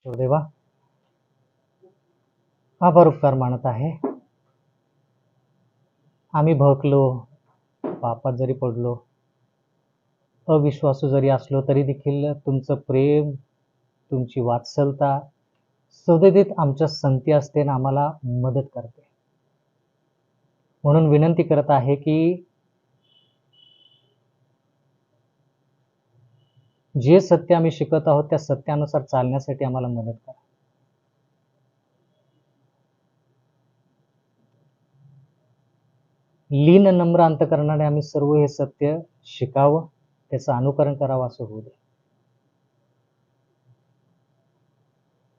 देवा आभार उपकार मानत आहे. आम्ही भकलो, पापात जरी पडलो, अविश्वासू जरी असलो तरी देखील तुमचं प्रेम, तुमची वात्सलता सदैवित आमच्या संगती असते आणि आम्हाला मदत करते. म्हणून विनंती करत आहे की जे सत्य आम्ही शिकत आहोत त्या सत्यानुसार चालण्यासाठी आम्हाला मदत करा. लीन नम्र अंतकरणाने आम्ही सर्व हे सत्य शिकावं, त्याचं अनुकरण करावं असं होऊ दे.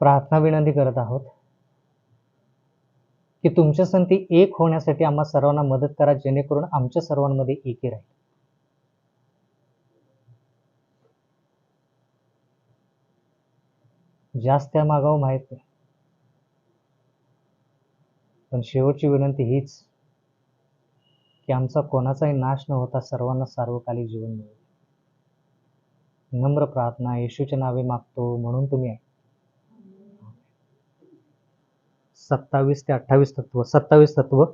प्रार्थना विनंती करत आहोत की तुमच्या संगती एक होण्यासाठी आम्हा सर्वांना मदत करा, जेणेकरून आमच्या सर्वांमध्ये एकी राहील. जास्त त्या मागावं माहित नाही, पण शेवटची विनंती हीच की आमचा कोणाचाही नाश न होता सर्वांना सार्वकालिक जीवन मिळेल. नम्र प्रार्थना येशूच्या नावे मागतो, म्हणून तुम्ही 27 ते 28 तत्व. 27 तत्व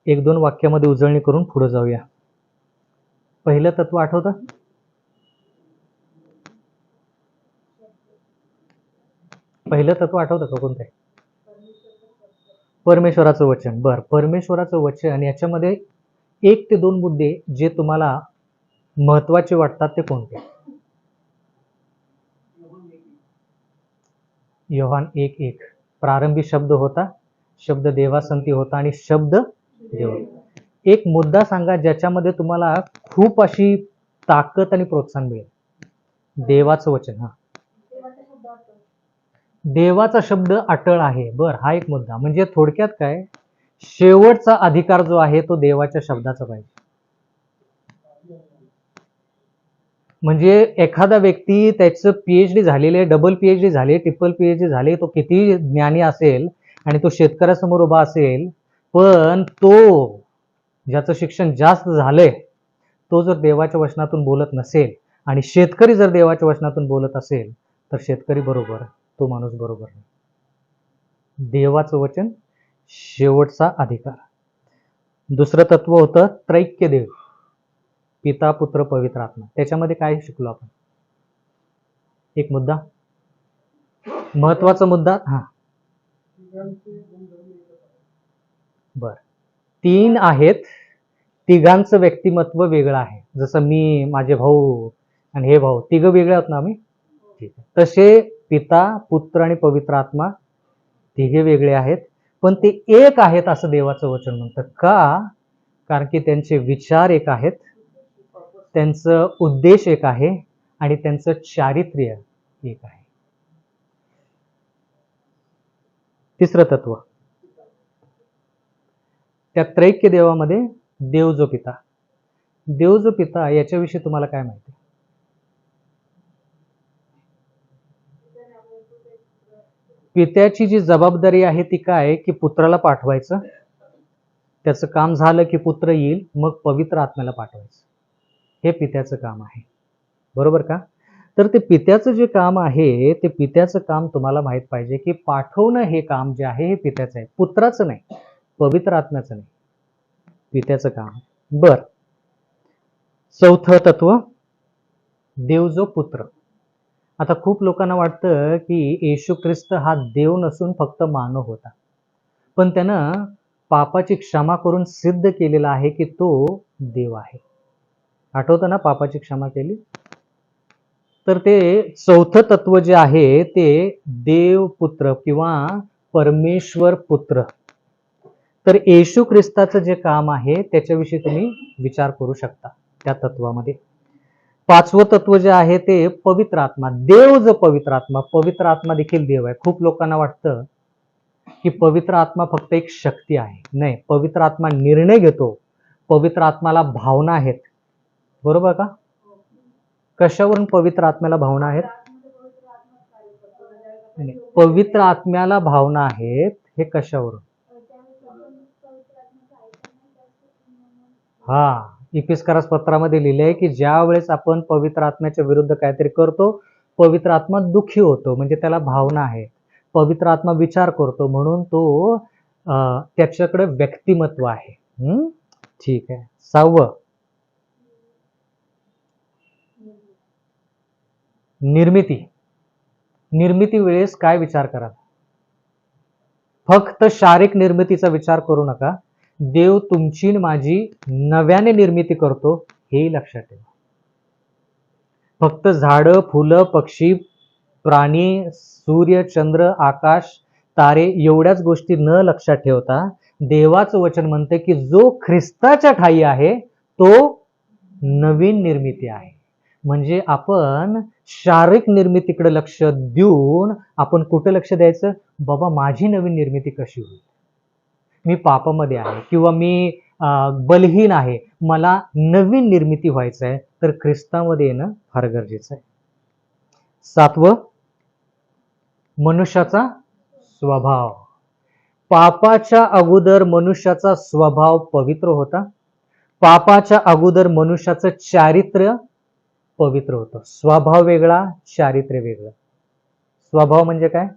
1-2 वाक्यामध्ये उजळणी करून पुढे जाऊया. पहिलं तत्व आठवतं? पहिलं तत्व आठवतं का कोणतं? परमेश्वराचं वचन. बर, परमेश्वराचं वचन याच्यामध्ये 1 ते 2 मुद्दे जे तुम्हाला महत्वाचे वाटतात ते कोणते? योहान 1:1 प्रारंभी शब्द होता, शब्द देवासंती होता आणि शब्द देव. एक मुद्दा सांगा ज्याच्यामध्ये तुम्हाला खूप अशी ताकद आणि प्रोत्साहन मिळेल. देवाचं वचन. हा, देवाचा शब्द अटळ आहे. बर, हा एक मुद्दा. म्हणजे थोडक्यात काय, शेवटचा अधिकार जो आहे तो देवाच्या शब्दाचा पाहिजे. म्हणजे एखादा व्यक्ती त्याचं PhD झालेले, डबल PhD झाले, ट्रिपल PhD झाले, तो किती ज्ञानी असेल आणि तो शेतकऱ्यासमोर उभा असेल, पण तो ज्याचं शिक्षण जास्त झालंय तो जर देवाच्या वचनातून बोलत नसेल आणि शेतकरी जर देवाच्या वचनातून बोलत असेल तर शेतकरी बरोबर, तो माणूस बरोबर नाही. देवाचं वचन शेवटचा अधिकार. दुसरं तत्व होतं त्रैक्य देव, पिता पुत्र पवित्र आत्मा. त्याच्यामध्ये काय शिकलो आपण? एक मुद्दा, महत्वाचा मुद्दा. हा, बर, 3 आहेत, तिघांचं व्यक्तिमत्व वेगळं आहे. जसं मी, माझे भाऊ आणि हे भाऊ तिघं वेगळे आहोत ना आम्ही, ठीक आहे. तसे पिता पुत्र आणि पवित्र आत्मा तिघे वेगळे आहेत, पण ते एक आहेत असं देवाचं वचन म्हणतं. का? कारण की त्यांचे विचार एक आहेत, त्यांचं उद्देश एक आहे आणि त्यांचं चारित्र्य एक आहे. तिसरं तत्व, त्या त्रैक्य देवामध्ये देव जो पिता, देव जो पिता याच्याविषयी तुम्हाला काय माहिती? पित्याची जी जबाबदारी आहे ती काय, की पुत्राला पाठवायचं, त्याचं काम झालं की पुत्र येईल, मग पवित्र आत्म्याला पाठवायचं. हे पित्याचं काम आहे, बरोबर का? तर ते पित्याचं जे काम आहे ते पित्याचं काम तुम्हाला माहित पाहिजे की पाठवणं हे काम जे आहे हे पित्याचं आहे, पुत्राचं नाही, पवित्र आत्म्याचं नाही, पित्याचं काम. बर, चौथं तत्व देव जो पुत्र. आता खूप लोकांना वाटतं की येशू ख्रिस्त हा देव नसून फक्त मानव होता, पण त्यानं पापाची क्षमा करून सिद्ध केलेला आहे की तो देव आहे. आठवतं ना, पापाची क्षमा केली. तर ते चौथं तत्व जे आहे ते देव पुत्र किंवा परमेश्वर पुत्र. तर येशू ख्रिस्ताचं जे काम आहे त्याच्याविषयी तुम्ही विचार करू शकता त्या तत्वामध्ये. पाचवं तत्व जे आहे ते पवित्र आत्मा. देव जो पवित्र आत्मा, पवित्र आत्मा देखील देव आहे. खूप लोकांना वाटतं की पवित्र आत्मा फक्त एक शक्ती आहे. नाही, पवित्र आत्मा निर्णय घेतो, पवित्र आत्माला भावना आहेत, बरोबर का? कशावरून पवित्र आत्म्याला भावना आहेत? पवित्र आत्म्याला भावना आहेत हे कशावरून? हा, इफिसकारास पत्रामध्ये लिहिलंय की ज्या वेळेस आपण पवित्र आत्म्याच्या विरुद्ध काहीतरी करतो पवित्र आत्मा दुःखी होतो, म्हणजे त्याला भावना आहेत. पवित्र आत्मा विचार करतो, म्हणून तो त्याच्याकडे व्यक्तिमत्व आहे. ठीक आहे. 6वं, निर्मिती. निर्मिती वेळेस काय विचार करा? फक्त शारीरिक निर्मितीचा विचार करू नका. देव तुमची माझी नव्याने निर्मिती करतो, हेही लक्षात ठेवा. फक्त झाडं, फुलं, पक्षी, प्राणी, सूर्य, चंद्र, आकाश, तारे एवढ्याच गोष्टी न लक्षात ठेवता देवाचं वचन म्हणते की जो ख्रिस्ताच्या ठायी आहे तो नवीन निर्मिती आहे. म्हणजे आपण शारीरिक निर्मितीकडे लक्ष देऊन आपण कुठे लक्ष द्यायचं? बाबा माझी नवीन निर्मिती कशी होईल? मी पापामध्ये आहे किंवा मी बलहीन आहे, मला नवीन निर्मिती व्हायचं आहे, तर ख्रिस्तामध्ये येणं फार गरजेचं आहे. 7वं, मनुष्याचा स्वभाव. पापाच्या अगोदर मनुष्याचा स्वभाव पवित्र होता. पापाच्या अगोदर मनुष्याचं चारित्र्य पवित्र होतं. स्वभाव वेगळा, चारित्र्य वेगळं. स्वभाव म्हणजे काय?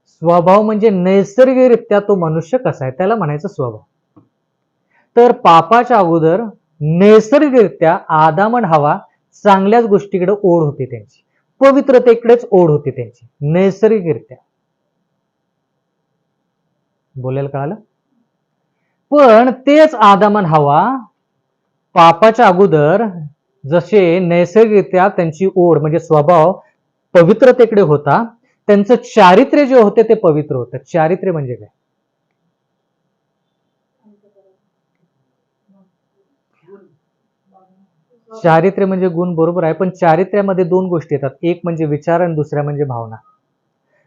स्वभाव म्हणजे नैसर्गिकरित्या तो मनुष्य कसा आहे त्याला म्हणायचं स्वभाव. तर पापाच्या अगोदर नैसर्गिकरित्या आदाम आणि हवा चांगल्याच गोष्टीकडे ओढ होती, त्यांची पवित्रतेकडेच ओढ होती त्यांची नैसर्गिकरित्या. बोलायला कळालं? पण तेच आदाम आणि हवा पापाच्या अगोदर जसे नैसर्गिकरित्या त्यांची ओढ म्हणजे स्वभाव पवित्रतेकडे होता, त्यांचं चारित्र्य जे होते ते पवित्र होतं. चारित्र्य म्हणजे काय? चारित्र्य म्हणजे गुण, बरोबर आहे. पण चारित्र्यामध्ये 2 गोष्टी येतात, एक म्हणजे विचार आणि दुसऱ्या म्हणजे भावना.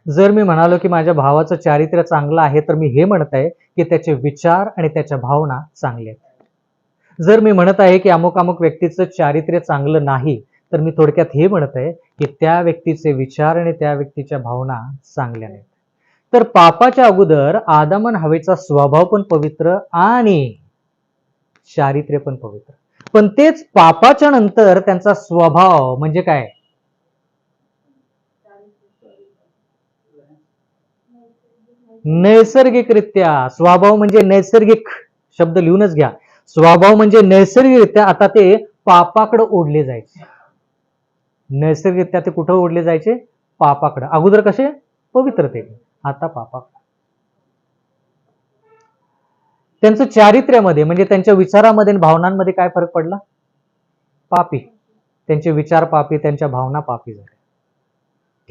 जर मी म्हणालो की माझ्या भावाचं चारित्र्य चांगलं आहे, तर मी हे म्हणत आहे की त्याचे विचार आणि त्याच्या भावना चांगले आहेत. जर मी म्हणत आहे की अमुक अमुक व्यक्तीचं चारित्र्य चांगलं नाही, तर मी थोडक्यात हे म्हणत आहे की त्या व्यक्तीचे विचार आणि त्या व्यक्तीच्या भावना चांगल्या नाहीत. तर पापाच्या अगोदर आदाम आणि हवेचा स्वभाव पण पवित्र आणि चारित्र्य पण पवित्र. पण तेच पापाच्या नंतर त्यांचा स्वभाव म्हणजे काय? नैसर्गिकरित्या. स्वभाव म्हणजे नैसर्गिक, शब्द लिहूनच घ्या. स्वभाव म्हणजे नैसर्गिकरित्या आता ते पापाकडे ओढले जायचे. नैसर्गिकरित्या ते कुठं ओढले जायचे? पापाकडे. अगोदर कसे? पवित्रते, आता पापाकडे. त्यांचं चारित्र्यामध्ये म्हणजे त्यांच्या विचारामध्ये आणि भावनांमध्ये काय फरक पडला? पापी. त्यांचे विचार पापी, त्यांच्या भावना पापी झाल्या.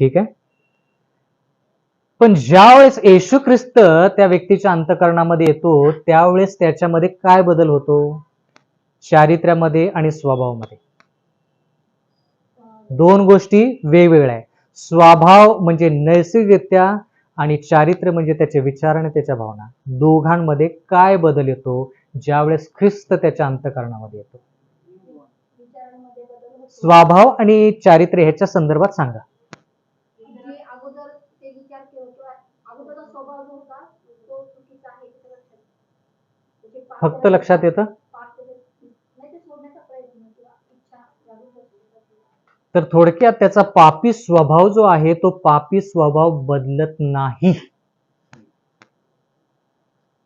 ठीक आहे. पण ज्यावेळेस येशू ख्रिस्त त्या व्यक्तीच्या अंतःकरणामध्ये येतो त्यावेळेस त्याच्यामध्ये काय बदल होतो? चारित्र्यामध्ये आणि स्वभावामध्ये 2 गोष्टी वेगवेगळ्या आहेत. स्वभाव म्हणजे नैसर्गिकरित्या आणि चारित्र्य म्हणजे त्याचे विचार आणि त्याच्या भावना. दोघांमध्ये काय बदल येतो ज्यावेळेस ख्रिस्त त्याच्या अंतःकरणामध्ये येतो? स्वभाव आणि चारित्र्य ह्याच्या संदर्भात सांगा. फक्त लक्षात येतं? तर थोडक्यात त्याचा पापी स्वभाव जो आहे तो पापी स्वभाव बदलत नाही.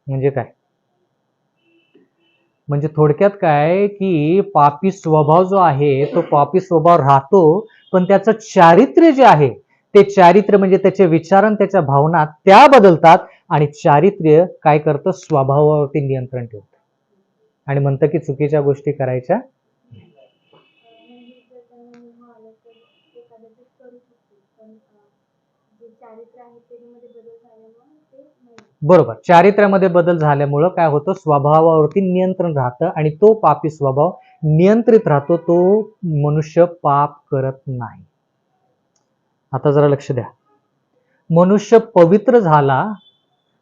म्हणजे काय? म्हणजे थोडक्यात काय की पापी स्वभाव जो आहे तो पापी स्वभाव राहतो, पण त्याचं चारित्र्य जे आहे ते चारित्र्य म्हणजे त्याचे विचार आणि त्याच्या भावना त्या बदलतात आणि चारित्र्य काय करतं? स्वभावावरती नियंत्रण ठेवतं आणि म्हणतं की चुकीच्या गोष्टी करायच्या. बरोबर. चारित्र्यामध्ये बदल झाल्यामुळं काय होतं? स्वभावावरती नियंत्रण राहतं आणि तो पापी स्वभाव नियंत्रित राहतो, तो मनुष्य पाप करत नाही. आता जरा लक्ष द्या. मनुष्य पवित्र झाला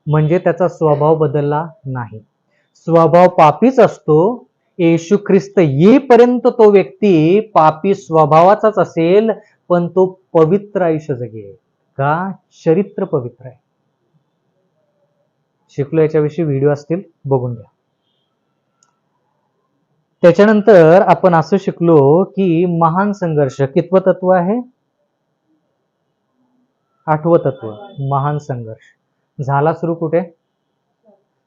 म्हणजे त्याचा स्वभाव बदलला नाही. स्वभाव पापीच असतो. येशू ख्रिस्त येईपर्यंत तो व्यक्ती पापी स्वभावाचाच असेल, पण तो पवित्र आयुष्य जगेल. का? चरित्र पवित्र आहे. शिकलो याच्याविषयी व्हिडिओ असतील बघून घ्या. त्याच्यानंतर आपण असं शिकलो की महान संघर्ष कितवं तत्व आहे? 8वं तत्व, महान संघर्ष झाला सुरू कुठे?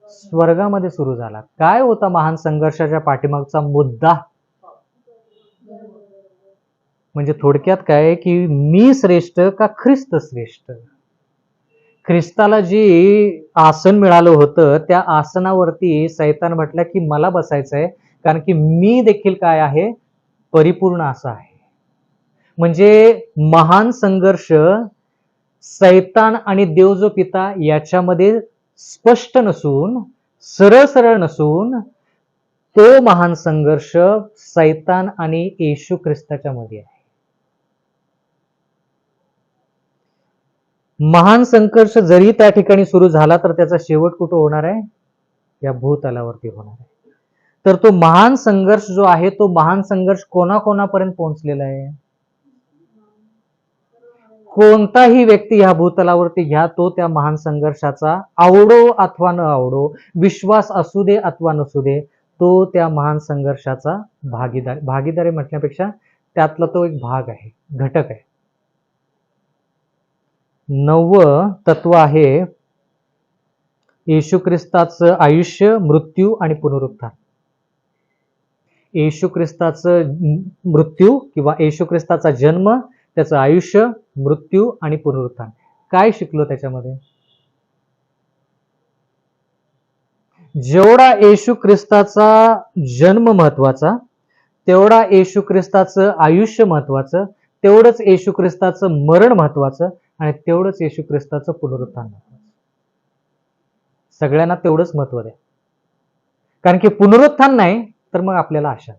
स्वर्गामध्ये सुरू झाला. काय होता महान संघर्षाच्या पाठीमागचा मुद्दा? म्हणजे थोडक्यात काय की मी श्रेष्ठ का ख्रिस्त श्रेष्ठ? ख्रिस्ताला जी आसन मिळालं होतं त्या आसनावरती सैतान म्हटलं की मला बसायचंय, कारण की मी देखील काय आहे? परिपूर्ण असा आहे. म्हणजे महान संघर्ष सैतान आणि देव जो पिता याच्यामध्ये स्पष्ट नसून, सरळ सरळ नसून, तो महान संघर्ष सैतान आणि येशू ख्रिस्ताच्या मध्ये आहे. महान संघर्ष जरी त्या ठिकाणी सुरू झाला तर त्याचा शेवट कुठं होणार आहे? या भूतलावरती होणार आहे. तर तो महान संघर्ष जो आहे तो महान संघर्ष कोणाकोणापर्यंत पोहोचलेला आहे? कोणताही व्यक्ती ह्या भूतलावरती घ्या, तो त्या महान संघर्षाचा आवडो अथवा न आवडो, विश्वास असू दे अथवा नसू दे, तो त्या महान संघर्षाचा भागीदारी म्हटण्यापेक्षा त्यातला तो एक भाग आहे, घटक आहे. 9वं तत्व आहे येशू ख्रिस्ताचं आयुष्य, मृत्यू आणि पुनरुत्थान. येशू ख्रिस्ताचं मृत्यू किंवा येशू ख्रिस्ताचा जन्म, त्याचं आयुष्य, मृत्यू आणि पुनरुत्थान. काय शिकलो त्याच्यामध्ये? जेवढा येशू ख्रिस्ताचा जन्म महत्वाचा, तेवढा येशू ख्रिस्ताचं आयुष्य महत्वाचं, तेवढंच येशू ख्रिस्ताचं मरण महत्वाचं आणि तेवढंच येशू ख्रिस्ताचं पुनरुत्थान महत्वाचं. सगळ्यांना तेवढंच महत्व द्या, कारण की पुनरुत्थान नाही तर मग आपल्याला आशा.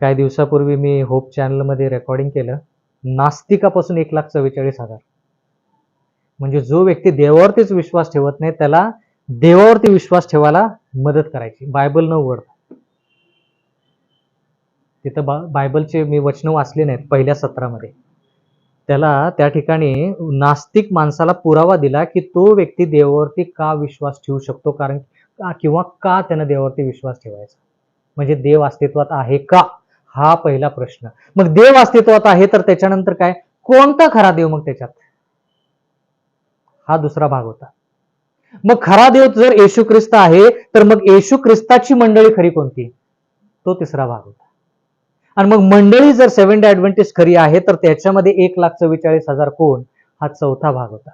काही दिवसापूर्वी मी होप चॅनलमध्ये रेकॉर्डिंग केलं, नास्तिकापासून 1,44,000. म्हणजे जो व्यक्ती देवावरतीच विश्वास ठेवत नाही त्याला देवावरती विश्वास ठेवायला मदत करायची, बायबल न उघडता. तिथं बायबलचे मी वचन वाचले नाहीत पहिल्या सत्रामध्ये. त्याला त्या ठिकाणी नास्तिक माणसाला पुरावा दिला की तो व्यक्ती देवावरती का विश्वास ठेवू शकतो, कारण किंवा का त्यानं देवावरती विश्वास ठेवायचा. म्हणजे देव अस्तित्वात आहे का, हा पहिला प्रश्न. मग देव अस्तित्वात आहे तर त्याच्यानंतर काय, कोणता खरा देव मग त्याच्यात, हा दुसरा भाग होता. मग खरा देव जर येशू ख्रिस्त आहे तर मग येशू ख्रिस्ताची मंडळी खरी कोणती, तो तिसरा भाग होता. आणि मग मंडळी जर 7 डे ऍडव्हेंटिस्ट खरी आहे तर त्याच्यामध्ये 1,44,000 कोण, हा चौथा भाग होता.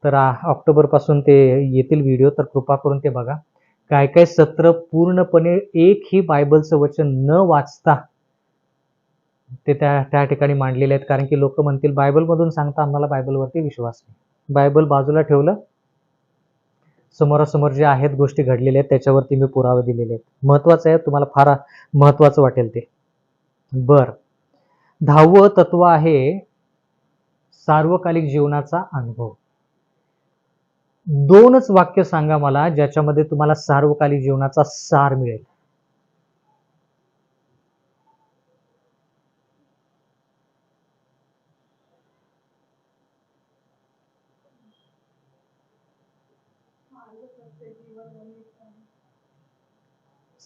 तर ऑक्टोबर पासून ते येतील व्हिडिओ, तर कृपा करून ते बघा. काय काय सत्र पूर्णपणे एकही बायबलचं वचन न वाचता ते त्या ठिकाणी मांडलेले आहेत. कारण की लोक म्हणतील बायबलमधून सांगता, आम्हाला बायबलवरती विश्वास नाही. बायबल बाजूला ठेवलं, समोरासमोर जे आहेत गोष्टी घडलेल्या आहेत त्याच्यावरती मी पुरावे दिलेले आहेत. महत्वाचं आहे, तुम्हाला फार महत्वाचं वाटेल ते. बर, 10वं तत्व आहे सार्वकालिक जीवनाचा अनुभव. 2च वाक्य सांगा मला ज्याच्यामध्ये तुम्हाला सार्वकालिक जीवनाचा सार मिळेल.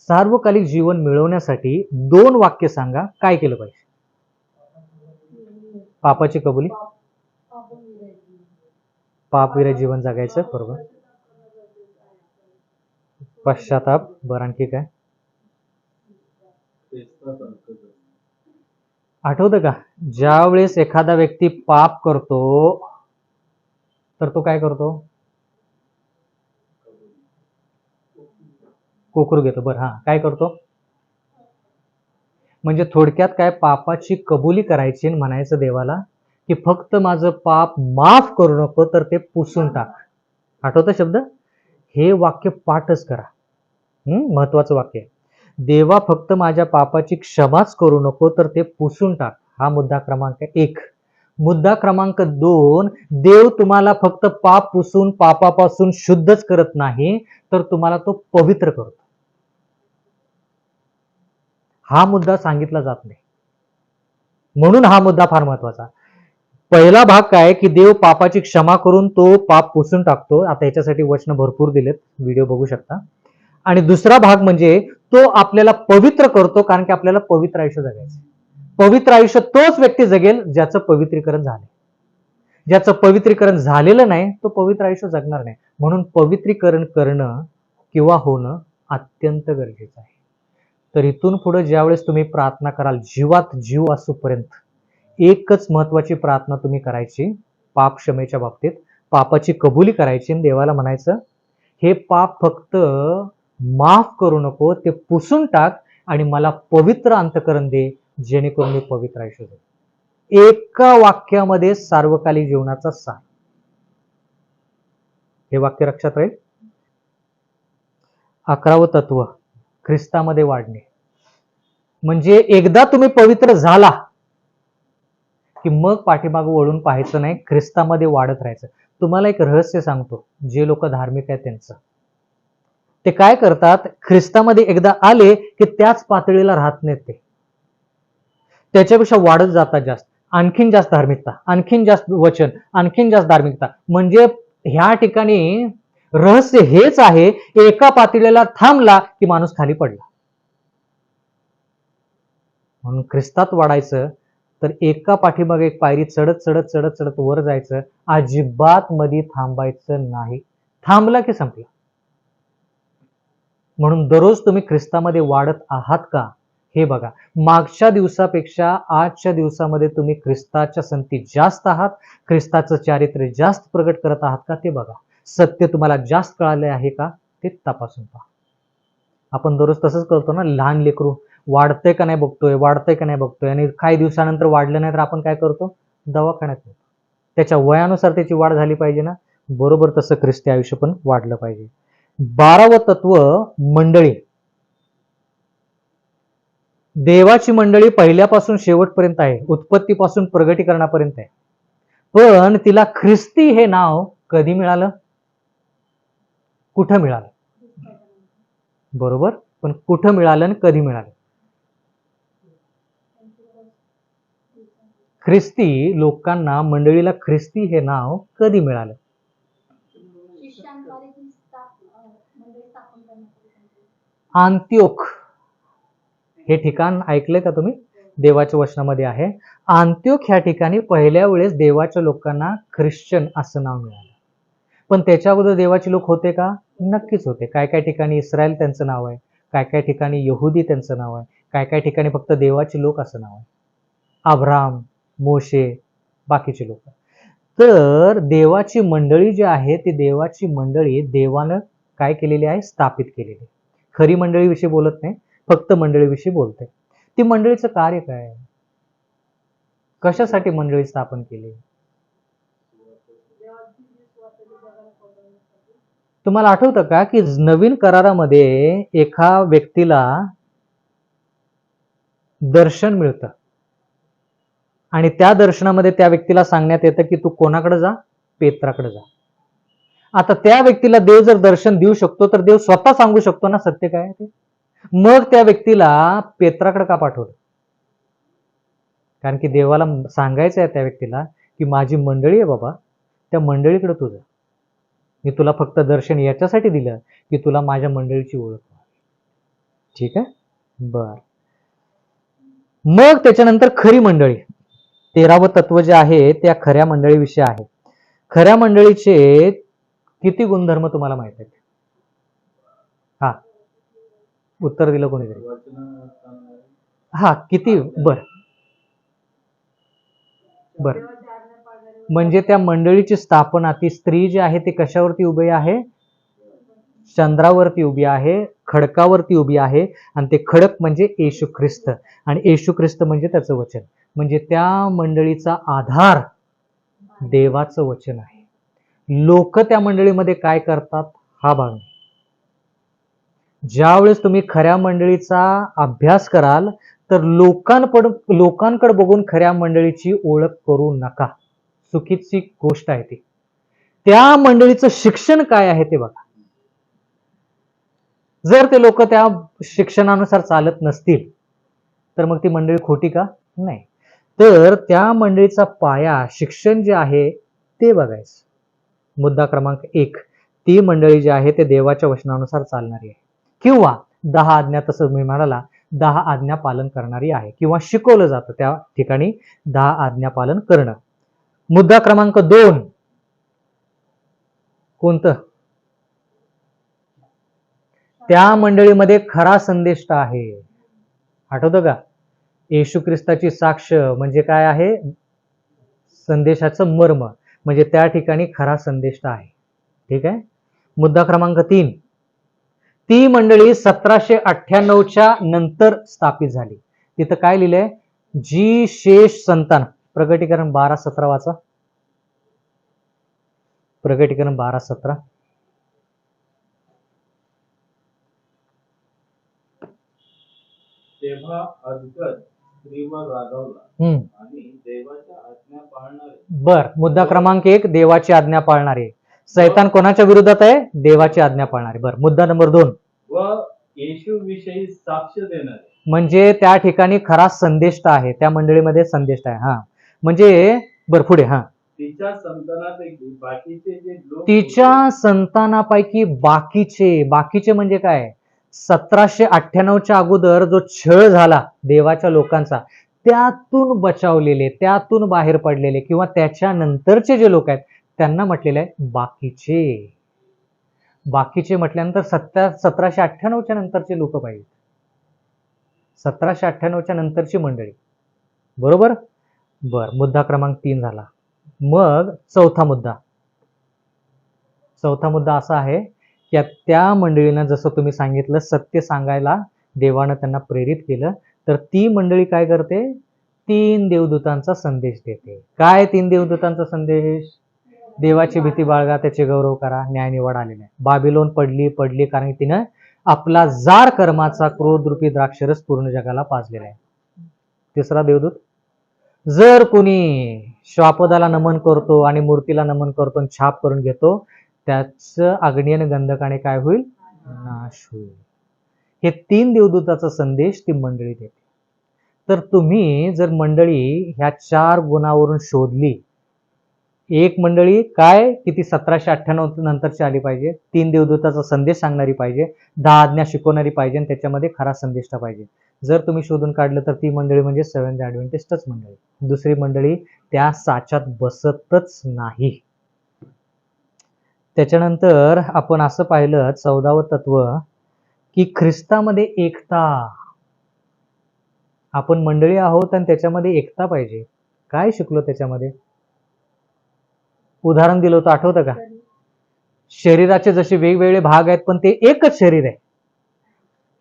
सार्वकालिक जीवन मिळवण्यासाठी 2 वाक्य सांगा, काय केलं पाहिजे? पापाची कबुली, पापविरहित जीवन जगायचं, बरोबर. पश्चाताप, बरं, आणखी काय आठवतं का? ज्या वेळेस एखादा व्यक्ती पाप करतो तर तो काय करतो? कोकरू घेतो. बरं, हा, काय करतो? म्हणजे थोडक्यात काय, पापाची कबुली करायची आणि म्हणायचं देवाला की फक्त माझं पाप माफ करू नको तर ते पुसून टाक. आठवतं शब्द? हे वाक्य पाठच करा. महत्वाचं वाक्य. देवा फक्त माझ्या पापाची क्षमाच करू नको तर ते पुसून टाक. हा मुद्दा क्रमांक 1. मुद्दा क्रमांक 2, देव तुम्हाला फक्त पाप पुसून पापापासून शुद्धच करत नाही तर तुम्हाला तो पवित्र करतो. हा मुद्दा सांगितला जात नाही, म्हणून हा मुद्दा फार महत्वाचा. पहिला भाग काय की देव पापाची क्षमा करून तो पाप पुसून टाकतो. आता याच्यासाठी वचन भरपूर दिलेत, व्हिडिओ बघू शकता. आणि दुसरा भाग म्हणजे तो आपल्याला पवित्र करतो, कारण की आपल्याला पवित्र आयुष्य जगायचं. पवित्र आयुष्य तोच व्यक्ती जगेल ज्याचं पवित्रीकरण झालं. ज्याचं पवित्रीकरण झालेलं नाही तो पवित्र आयुष्य जगणार नाही. म्हणून पवित्रीकरण करणं किंवा होणं अत्यंत गरजेचं आहे. तर इथून पुढे ज्यावेळेस तुम्ही प्रार्थना कराल, जीवात जीव असोपर्यंत एकच महत्वाची प्रार्थना तुम्ही करायची पाप क्षमेच्या बाबतीत. पापाची कबुली करायची आणि देवाला म्हणायचं, हे पाप फक्त माफ करू नको, ते पुसून टाक आणि मला पवित्र अंतःकरण दे, जेणेकरून मी पवित्र आयुष्य जगेन. एका वाक्यामध्ये सार्वकालिक जीवनाचा सार. हे वाक्य लक्षात राहील. 11वं तत्व, ख्रिस्तामध्ये वाढणे. म्हणजे एकदा तुम्ही पवित्र झाला की मग पाठीमागं वळून पाहायचं नाही, ख्रिस्तामध्ये वाढत राहायचं. तुम्हाला एक रहस्य सांगतो, जे लोक धार्मिक आहेत त्यांचं. ते काय करतात, ख्रिस्तामध्ये एकदा आले की त्याच पातळीला राहत नाहीत. ते त्याच्यापेक्षा वाढत जातात जास्त, आणखीन जास्त धार्मिकता, आणखीन जास्त वचन, आणखीन जास्त धार्मिकता. म्हणजे ह्या ठिकाणी रहस्य हेच आहे, एका पातळीला थांबला की माणूस खाली पडला. म्हणून ख्रिस्तात वाढायचं तर एका पाठीमागे एक पायरी चढत चढत चढत चढत वर जायचं, अजिबात मध्ये थांबायचं नाही. थांबला की संपला. म्हणून दररोज तुम्ही ख्रिस्तामध्ये वाढत आहात का हे बघा. मागच्या दिवसापेक्षा आजच्या दिवसामध्ये तुम्ही ख्रिस्ताच्या संगतीत जास्त आहात, ख्रिस्ताचं चारित्र्य जास्त प्रगट करत आहात का ते बघा. सत्य तुम्हाला जास्त कळाले आहे का ते तपासून पहा. आपण दररोज तसंच करतो ना, लहान लेकरू वाढतंय का नाही बघतोय, वाढतंय का नाही बघतोय, आणि काही दिवसानंतर वाढलं नाही तर आपण काय करतो, दवाखान्यात नेतो. त्याच्या वयानुसार त्याची वाढ झाली पाहिजे ना. बरोबर तसं ख्रिस्ती आयुष्य पण वाढलं पाहिजे. 12वं तत्व, मंडळी. देवाची मंडळी पहिल्यापासून शेवटपर्यंत आहे, उत्पत्तीपासून प्रगटीकरणापर्यंत आहे. पण तिला ख्रिस्ती हे नाव कधी मिळालं, कुठं मिळालं? बरोबर, पण कुठं मिळालं आणि कधी मिळालं? ख्रिस्ती लोकांना, मंडळीला ख्रिस्ती हे नाव कधी मिळालं? अंत्योख हे ठिकाण ऐकलंय का तुम्ही? देवाच्या वचनामध्ये आहे. अंत्योख ह्या ठिकाणी पहिल्या वेळेस देवाच्या लोकांना ख्रिश्चन असं नाव मिळालं. पण त्याच्या अगोदर देवाचे लोक होते का? नक्कीच होते. काय काय ठिकाणी इस्रायल त्यांचं नाव आहे, काय काय ठिकाणी यहुदी त्यांचं नाव आहे, काय काय ठिकाणी फक्त देवाचे लोक असं नाव आहे. अब्राम, मोशे, बाकीचे लोक. तर देवाची मंडळी जी आहे ती देवाची मंडळी देवानं काय केलेली आहे, स्थापित केलेली. खरी मंडळीविषयी बोलत नाही, फक्त मंडळीविषयी बोलते. ती मंडळीचं कार्य काय, कशासाठी मंडळी स्थापन केली? तुम्हाला आठवतं का की नवीन करारामध्ये एका व्यक्तीला दर्शन मिळतं आणि त्या दर्शनामध्ये त्या व्यक्तीला सांगण्यात येतं की तू कोणाकडे जा, पेत्राकडे जा. आता त्या व्यक्तीला देव जर दर्शन देऊ शकतो तर देव स्वतः सांगू शकतो ना सत्य काय ते. मग त्या व्यक्तीला पेत्राकडे का पाठवलं? कारण की देवाला सांगायचं आहे त्या व्यक्तीला की माझी मंडळी आहे बाबा, त्या मंडळीकडे तू जा. मी तुला फक्त दर्शन याच्यासाठी दिलं की तुला माझ्या मंडळीची ओळख. ठीक आहे, बर. मग त्याच्यानंतर खरी मंडळी. 13वं तत्व जे आहे त्या खऱ्या मंडळीविषयी आहे. खऱ्या मंडळीचे किती गुणधर्म तुम्हाला माहित आहेत? हा, उत्तर दिलं कोणीतरी. हा, किती? बर बर. म्हणजे त्या मंडळीची स्थापना, ती स्त्री जी आहे ती कशावरती उभी आहे? चंद्रावरती उभी आहे, खडकावरती उभी आहे. आणि ते खडक म्हणजे येशू ख्रिस्त, आणि येशू ख्रिस्त म्हणजे त्याचं वचन. म्हणजे त्या मंडळीचा आधार देवाचं वचन आहे. लोक त्या मंडळीमध्ये काय करतात हा भाग. ज्यावेळेस तुम्ही खऱ्या मंडळीचा अभ्यास कराल तर लोकांकडे बघून खऱ्या मंडळीची ओळख करू नका. चुकीची गोष्ट आहे ती. त्या मंडळीचं शिक्षण काय आहे ते बघा. जर ते लोक त्या शिक्षणानुसार चालत नसतील तर मग ती मंडळी खोटी का? नाही. तर त्या मंडळीचा पाया, शिक्षण जे आहे ते बघायचं. मुद्दा क्रमांक 1, ती मंडळी जी आहे ते देवाच्या वचनानुसार चालणारी आहे. किंवा 10 आज्ञा, तसं मी म्हणाला 10 आज्ञा पालन करणारी आहे, किंवा शिकवलं जातं त्या ठिकाणी 10 आज्ञा पालन करणं. मुद्दा क्रमांक 2 कोणतं? त्या मंडळीमध्ये खरा संदेश आहे. आठवतं का? येशू ख्रिस्ताची साक्ष म्हणजे काय आहे? संदेशाचं मर्म, म्हणजे त्या ठिकाणी खरा संदेश आहे. ठीक आहे. मुद्दा क्रमांक 3, ती मंडळी 1798च्या नंतर स्थापित झाली. तिथं काय लिहिलंय? जी शेष संतान, प्रकटीकरण 12:17 वाचा. प्रकटीकरण 12:17. तेव्हा अद्गत स्त्रीवर रागावला आणि देवाच्या आज्ञा पाळणारे. बर, मुद्दा क्रमांक 1 देवाची आज्ञा पाळणारे. सैतान कोणाच्या विरोधात आहे? देवाची आज्ञा पाळणारे. बर, मुद्दा नंबर 2 व येशू विषयी साक्ष देणारे. म्हणजे त्या ठिकाणी खरा संदेश आहे, त्या मंडळीमध्ये संदेश आहे. हा म्हणजे बर, पुढे. हा तिच्या संतानापैकी बाकीचे जे लोक, तिच्या संतानापैकी बाकीचे म्हणजे काय? 1798च्या अगोदर जो छळ झाला देवाच्या लोकांचा, त्यातून बचावलेले, त्यातून बाहेर पडलेले, किंवा त्याच्यानंतरचे जे लोक आहेत त्यांना म्हटलेलं आहे बाकीचे. बाकीचे म्हटल्यानंतर 1798च्या नंतरचे लोक पाहिजे, 1798च्या नंतरची मंडळी. बरोबर. बर, मुद्दा क्रमांक 3 झाला. मग चौथा मुद्दा असा आहे की त्या मंडळींना जसं तुम्ही सांगितलं सत्य सांगायला देवानं त्यांना प्रेरित केलं, तर ती मंडळी काय करते? 3 देवदूतांचा संदेश देते. काय 3 देवदूतांचा संदेश? देवाची भीती बाळगा, त्याचे गौरव करा, न्याय निवड आलेला आहे. बाबिलोन पडली कारण तिनं आपला जार कर्माचा क्रोधरूपी द्राक्षरस पूर्ण जगाला पाजलेला आहे. तिसरा देवदूत, जर कोणी श्वापदाला नमन करतो आणि मूर्तीला नमन करतो आणि छाप करून घेतो, त्याचं अग्नी आणि गंधकाने काय होईल? नाश होईल. हे 3 देवदूताचा संदेश ती मंडळी देते. तर तुम्ही जर मंडळी ह्या 4 गुणावरून शोधली, एक मंडळी काय की ती 1798 नंतरची आली पाहिजे, 3 देवदूताचा संदेश सांगणारी पाहिजे, 10 आज्ञा शिकवणारी पाहिजे, आणि त्याच्यामध्ये खरा संदेश पाहिजे. जर तुम्ही शोधून काढलं तर ती मंडळी म्हणजे सेव्हन्थ डे ॲडव्हेंटिस्टच मंडळी. दुसरी मंडळी त्या साच्यात बसतच नाही. त्याच्यानंतर आपण असं पाहिलं 14वं तत्व की ख्रिस्तामध्ये एकता. आपण मंडळी आहोत आणि त्याच्यामध्ये एकता पाहिजे. काय शिकलो त्याच्यामध्ये? उदाहरण दिलं होतं, आठवतं का? शरीराचे जसे वेगवेगळे भाग आहेत पण ते एकच शरीर आहे.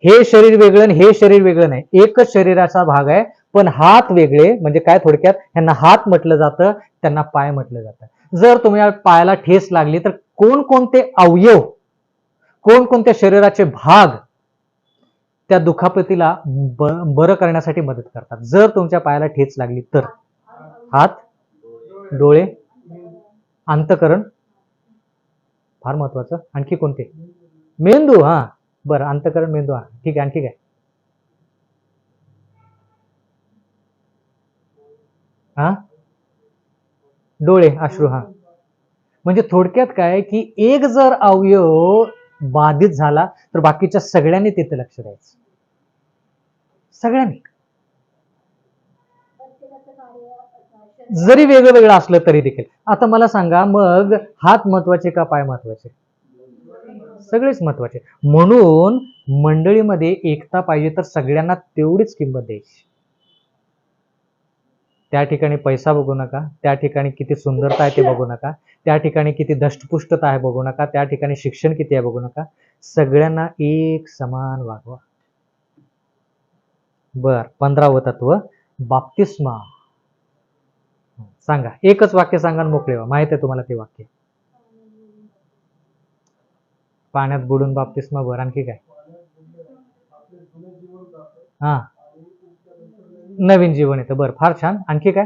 हे शरीर वेगळं आणि हे शरीर वेगळं नाही, एकच शरीराचा भाग आहे, पण हात वेगळे. म्हणजे काय? थोडक्यात ह्यांना हात म्हटलं जातं, त्यांना पाय म्हटलं जातं. जर तुम्ही पायाला ठेस लागली तर कोणकोणते अवयव, कोणकोणत्या शरीराचे भाग त्या दुखापतीला बरं करण्यासाठी मदत करतात? जर तुमच्या पायाला ठेच लागली तर हात, डोळे, अंतःकरण, फार महत्वाचं. आणखी कोणते? मेंदू. हा बरं, अंतःकरण, मेंदू. हा ठीक आहे. आणखी काय? हा, डोळे, अश्रू. हा म्हणजे थोडक्यात काय की एक जर अवयव बाधित झाला तर बाकीच्या सगळ्यांनी तिथे लक्ष द्यायचं, सगळ्यांनी. जरी वेगळं वेगळं असलं तरी देखील. आता मला सांगा, मग हात महत्वाचे का पाय महत्वाचे? सगळेच महत्वाचे. म्हणून मंडळीमध्ये एकता पाहिजे तर सगळ्यांना तेवढीच किंमत द्यायची. त्या ठिकाणी पैसा बघू नका, त्या ठिकाणी किती सुंदरता आहे ते बघू नका, त्या ठिकाणी किती दष्टपुष्टता आहे बघू नका, त्या ठिकाणी शिक्षण किती आहे बघू नका. सगळ्यांना एक समान वागवा. बर, 15वं तत्व बाप्तिस्मा. सांगा, एकच वाक्य सांगा, मोकळे व्हा. माहित आहे तुम्हाला ते वाक्य? पाण्यात बुडून बाप्तिस्मा. बर, आणखी काय? हा, नवीन जीवन येतं. बरं, फार छान. आणखी काय?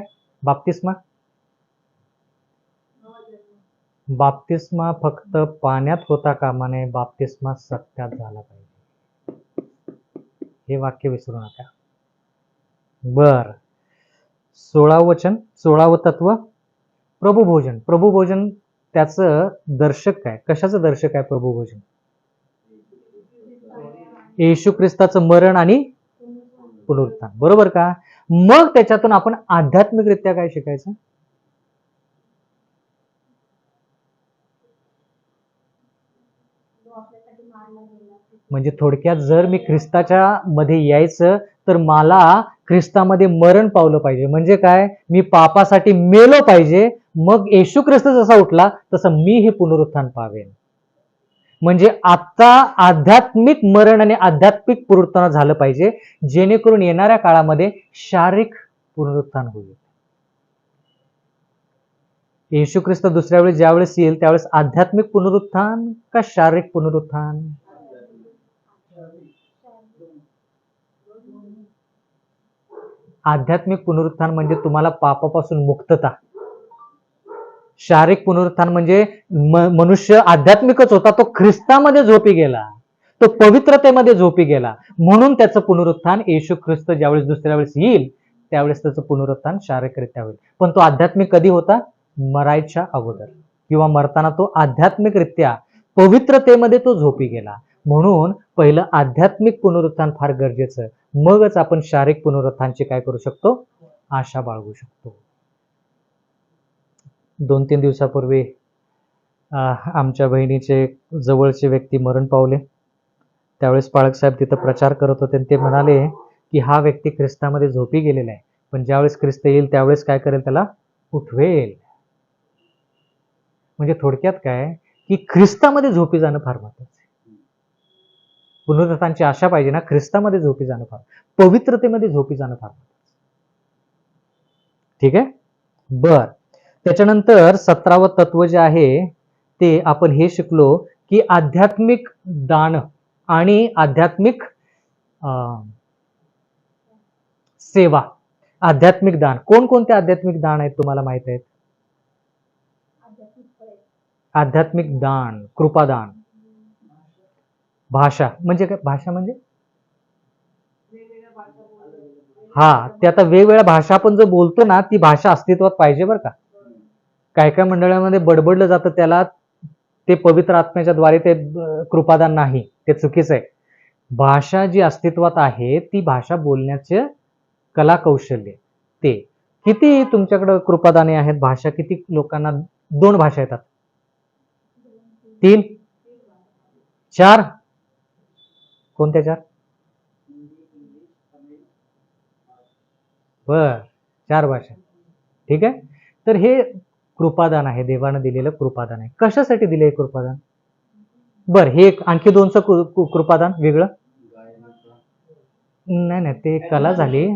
बाप्तिस्मा फक्त पाण्यात होता कामा नये, बाप्तिस्मा सत्यात झाला पाहिजे. हे वाक्य विसरू नका. बर, 16वं वचन, 16वं तत्व प्रभुभोजन. प्रभुभोजन त्याचं दर्शक काय? कशाचं दर्शक आहे प्रभुभोजन? येशू ख्रिस्ताचं मरण आणि पुनरुत्थान, बरोबर का? मग त्याच्यातून आपण आध्यात्मिकरित्या काय शिकायचं? म्हणजे थोडक्यात जर मी ख्रिस्ताच्या मध्ये यायचं तर मला ख्रिस्तामध्ये मरण पावलं पाहिजे. म्हणजे काय? मी पापासाठी मेलो पाहिजे, मग येशू ख्रिस्त जसा उठला तसं मी हे पुनरुत्थान पावेन. म्हणजे आता आध्यात्मिक मरण आणि आध्यात्मिक पुनरुत्थान झालं पाहिजे, जेणेकरून येणाऱ्या काळामध्ये शारीरिक पुनरुत्थान होईल. येशू ख्रिस्त दुसऱ्या वेळेस ज्यावेळेस येईल त्यावेळेस आध्यात्मिक पुनरुत्थान का शारीरिक पुनरुत्थान? आध्यात्मिक पुनरुत्थान म्हणजे तुम्हाला पापापासून मुक्तता. शारीरिक पुनरुत्थान म्हणजे मनुष्य आध्यात्मिकच होता, तो ख्रिस्तामध्ये झोपी गेला, तो पवित्रतेमध्ये झोपी गेला, म्हणून त्याचं पुनरुत्थान येशू ख्रिस्त ज्यावेळेस दुसऱ्या वेळेस येईल त्यावेळेस त्याचं पुनरुत्थान शारीरिकरित्या होईल. पण तो आध्यात्मिक कधी होता? मरायच्या अगोदर, किंवा मरताना तो आध्यात्मिकरित्या पवित्रतेमध्ये तो झोपी गेला. म्हणून पहिलं आध्यात्मिक पुनरुत्थान फार गरजेचं, मगच आपण शारीरिक पुनरुत्थानची काय करू शकतो? आशा बाळगू शकतो. 2-3 दिवसापूर्वी आमच्या बहिणीचे जवळचे व्यक्ती मरण पावले. त्यावेळेस पाळक साहेब तिथं प्रचार करत होते आणि ते म्हणाले की हा व्यक्ती ख्रिस्तामध्ये झोपी गेलेला आहे, पण ज्यावेळेस ख्रिस्त येईल त्यावेळेस काय करेल? त्याला उठवेल. म्हणजे थोडक्यात काय की ख्रिस्तामध्ये झोपी जाणं फार महत्वाचं आहे. पुनरुत्थानाची आशा पाहिजे ना, ख्रिस्तामध्ये झोपी जाणं फार, पवित्रतेमध्ये झोपी जाणं फार महत्वाचं. ठीक आहे? बर, त्याच्यानंतर 17वं तत्व जे आहे ते आपण हे शिकलो की आध्यात्मिक दान आणि आध्यात्मिक सेवा. आध्यात्मिक दान, कोणकोणते आध्यात्मिक दान आहेत तुम्हाला माहित आहेत? आध्यात्मिक दान, कृपादान, भाषा म्हणजे काय? भाषा म्हणजे ते आता वेगवेगळ्या भाषा आपण जो बोलतो ना, ती भाषा अस्तित्वात पाहिजे बरं का. काय काय मंडळामध्ये बडबडलं जातं त्याला, ते पवित्र आत्म्याच्या द्वारे ते कृपादान नाही, ते चुकीचं आहे. भाषा जी अस्तित्वात आहे ती भाषा बोलण्याचे कला कौशल्य. ते किती तुमच्याकडे कृपादाने आहेत? भाषा किती लोकांना? 2 भाषा येतात? 3? 4? कोणत्या 4? बर, 4 भाषा. ठीक आहे. तर हे कृपादान आहे, देवानं दिलेलं कृपादान आहे. कशासाठी दिले हे कृपादान? बर, हे आणखी 2चं कृपादान वेगळं? नाही, ते कला झाली.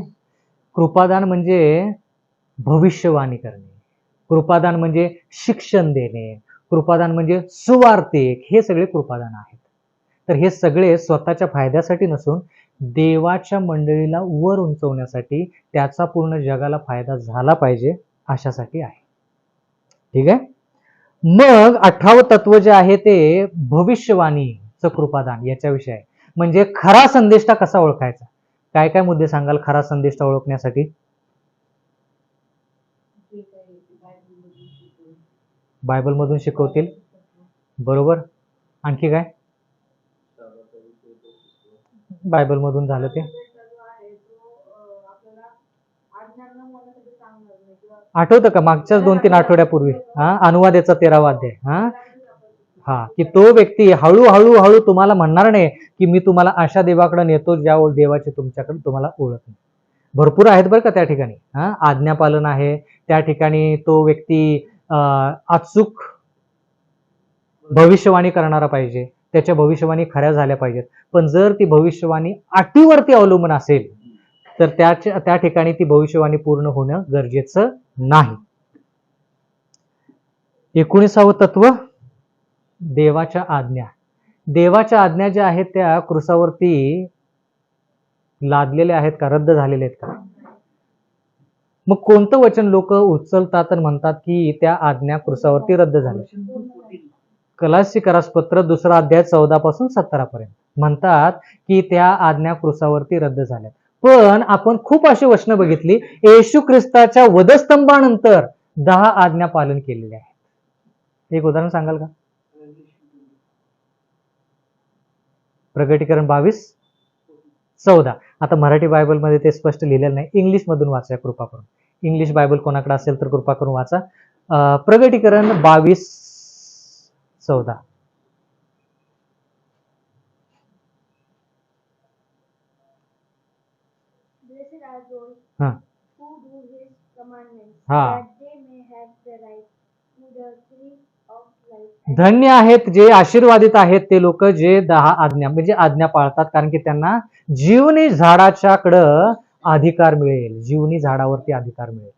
कृपादान म्हणजे भविष्यवाणी करणे, कृपादान म्हणजे शिक्षण देणे, कृपादान म्हणजे सुवार्तिक, हे सगळे कृपादान आहेत. तर हे सगळे स्वतःच्या फायद्यासाठी नसून देवाच्या मंडळीला वर उंचवण्यासाठी, त्याचा पूर्ण जगाला फायदा झाला पाहिजे अशासाठी आहे. ठीक आहे? मग 18वं तत्व जे आहे ते भविष्यवाणीचं कृपादान याच्याविषयी आहे. म्हणजे खरा संदेष्टा कसा ओळखायचा? काय काय मुद्दे सांगाल खरा संदेष्टा ओळखण्यासाठी? बायबल मधून शिकवतील, बरोबर. आणखी काय? बायबल मधून झालं ते आठवतं का? मागच्याच 2-3 आठवड्यापूर्वी अनुवादाचा 13वा अध्याय. की तो व्यक्ती हळूहळू तुम्हाला म्हणणार नाही की मी तुम्हाला अशा देवाकडे नेतो ज्या देवाची तुमच्याकडे तुम्हाला ओळख नाही. भरपूर आहेत बरं का त्या ठिकाणी. आज्ञापालन आहे त्या ठिकाणी. तो व्यक्ती अचूक भविष्यवाणी करणारा पाहिजे, त्याच्या भविष्यवाणी खऱ्या झाल्या पाहिजेत. पण जर ती भविष्यवाणी अटीवरती अवलंबून असेल तर त्या ठिकाणी ती भविष्यवाणी पूर्ण होणं गरजेचं नाही. 19वं तत्व देवाच्या आज्ञा. देवाच्या आज्ञा ज्या आहेत त्या क्रूसावरती लादलेल्या आहेत का? रद्द झालेल्या आहेत का? मग कोणतं वचन लोक उचलतात आणि म्हणतात की त्या आज्ञा क्रूसावरती रद्द झाल्या? कलासी करासपत्र 2 अध्याय 14 पासून 17 पर्यंत म्हणतात की त्या आज्ञा क्रूसावरती रद्द झाल्या. पण आपण खूप अशी वचनं बघितली, येशू ख्रिस्ताच्या वधस्तंभानंतर 10 आज्ञा पालन केलेले आहेत. एक उदाहरण सांगाल का? प्रकटीकरण 22 14. आता मराठी बायबलमध्ये ते स्पष्ट लिहिलेलं नाही, इंग्लिश मधून वाचा कृपा करून. इंग्लिश बायबल कोणाकडे असेल तर कृपा करून वाचा. प्रगटीकरण 22:14. Blessed are those हा who do his commandments, हा. that they may have the right to the tree of life. and धन्य आहेत जे आशीर्वादित आहेत ते लोक जे 10 आज्ञा म्हणजे आज्ञा पाळतात, कारण की त्यांना जीवनी झाडाच्याकडं अधिकार मिळेल, जीवनी झाडावरती अधिकार मिळेल.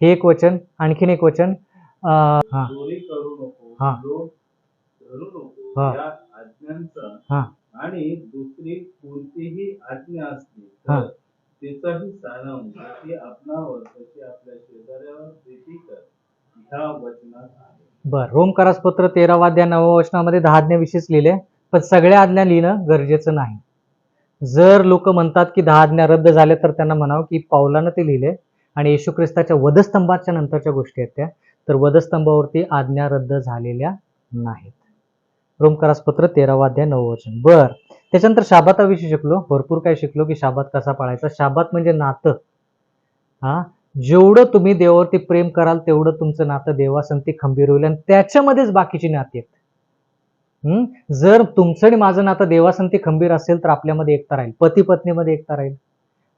हे एक वचन. आणखीन एक वचन. हा चोरी करू नको, हा. लोभ धरू नको, हा. या आज्ञांचा हा आणि दुसरी कोणतीही आज्ञा असली हा. तर तिचाही सारांश जशी आपणावर तशी आपल्या शेजाऱ्यावर प्रीती कर, ह्या वचनात आहे. बर. रोमकारासपत्र 13:9 10 आज्ञाविषयीच लिहिले, पण सगळ्या आज्ञा लिहिणं गरजेचं नाही. जर लोक म्हणतात की 10 आज्ञा रद्द झाल्या, तर त्यांना म्हणावं की पाऊलानं ते लिहिले आणि येशू ख्रिस्ताच्या वधस्तंभाच्या नंतरच्या गोष्टी आहेत त्या, तर वधस्तंभावरती आज्ञा रद्द झालेल्या नाहीत. रोमकारासपत्र 13:9. बर. त्याच्यानंतर शाबाताविषयी शिकलो, भरपूर काय शिकलो की शाबात कसा पाळायचा. शाबात म्हणजे नातं. हा, जेवढं तुम्ही देवावरती प्रेम कराल तेवढं तुमचं नातं देवासंती खंबीर होईल, आणि त्याच्यामध्येच बाकीची नाती आहेत. जर तुमचं आणि माझं नातं देवासंती खंबीर असेल तर आपल्यामध्ये एकता राहील, पती पत्नीमध्ये एकता राहील,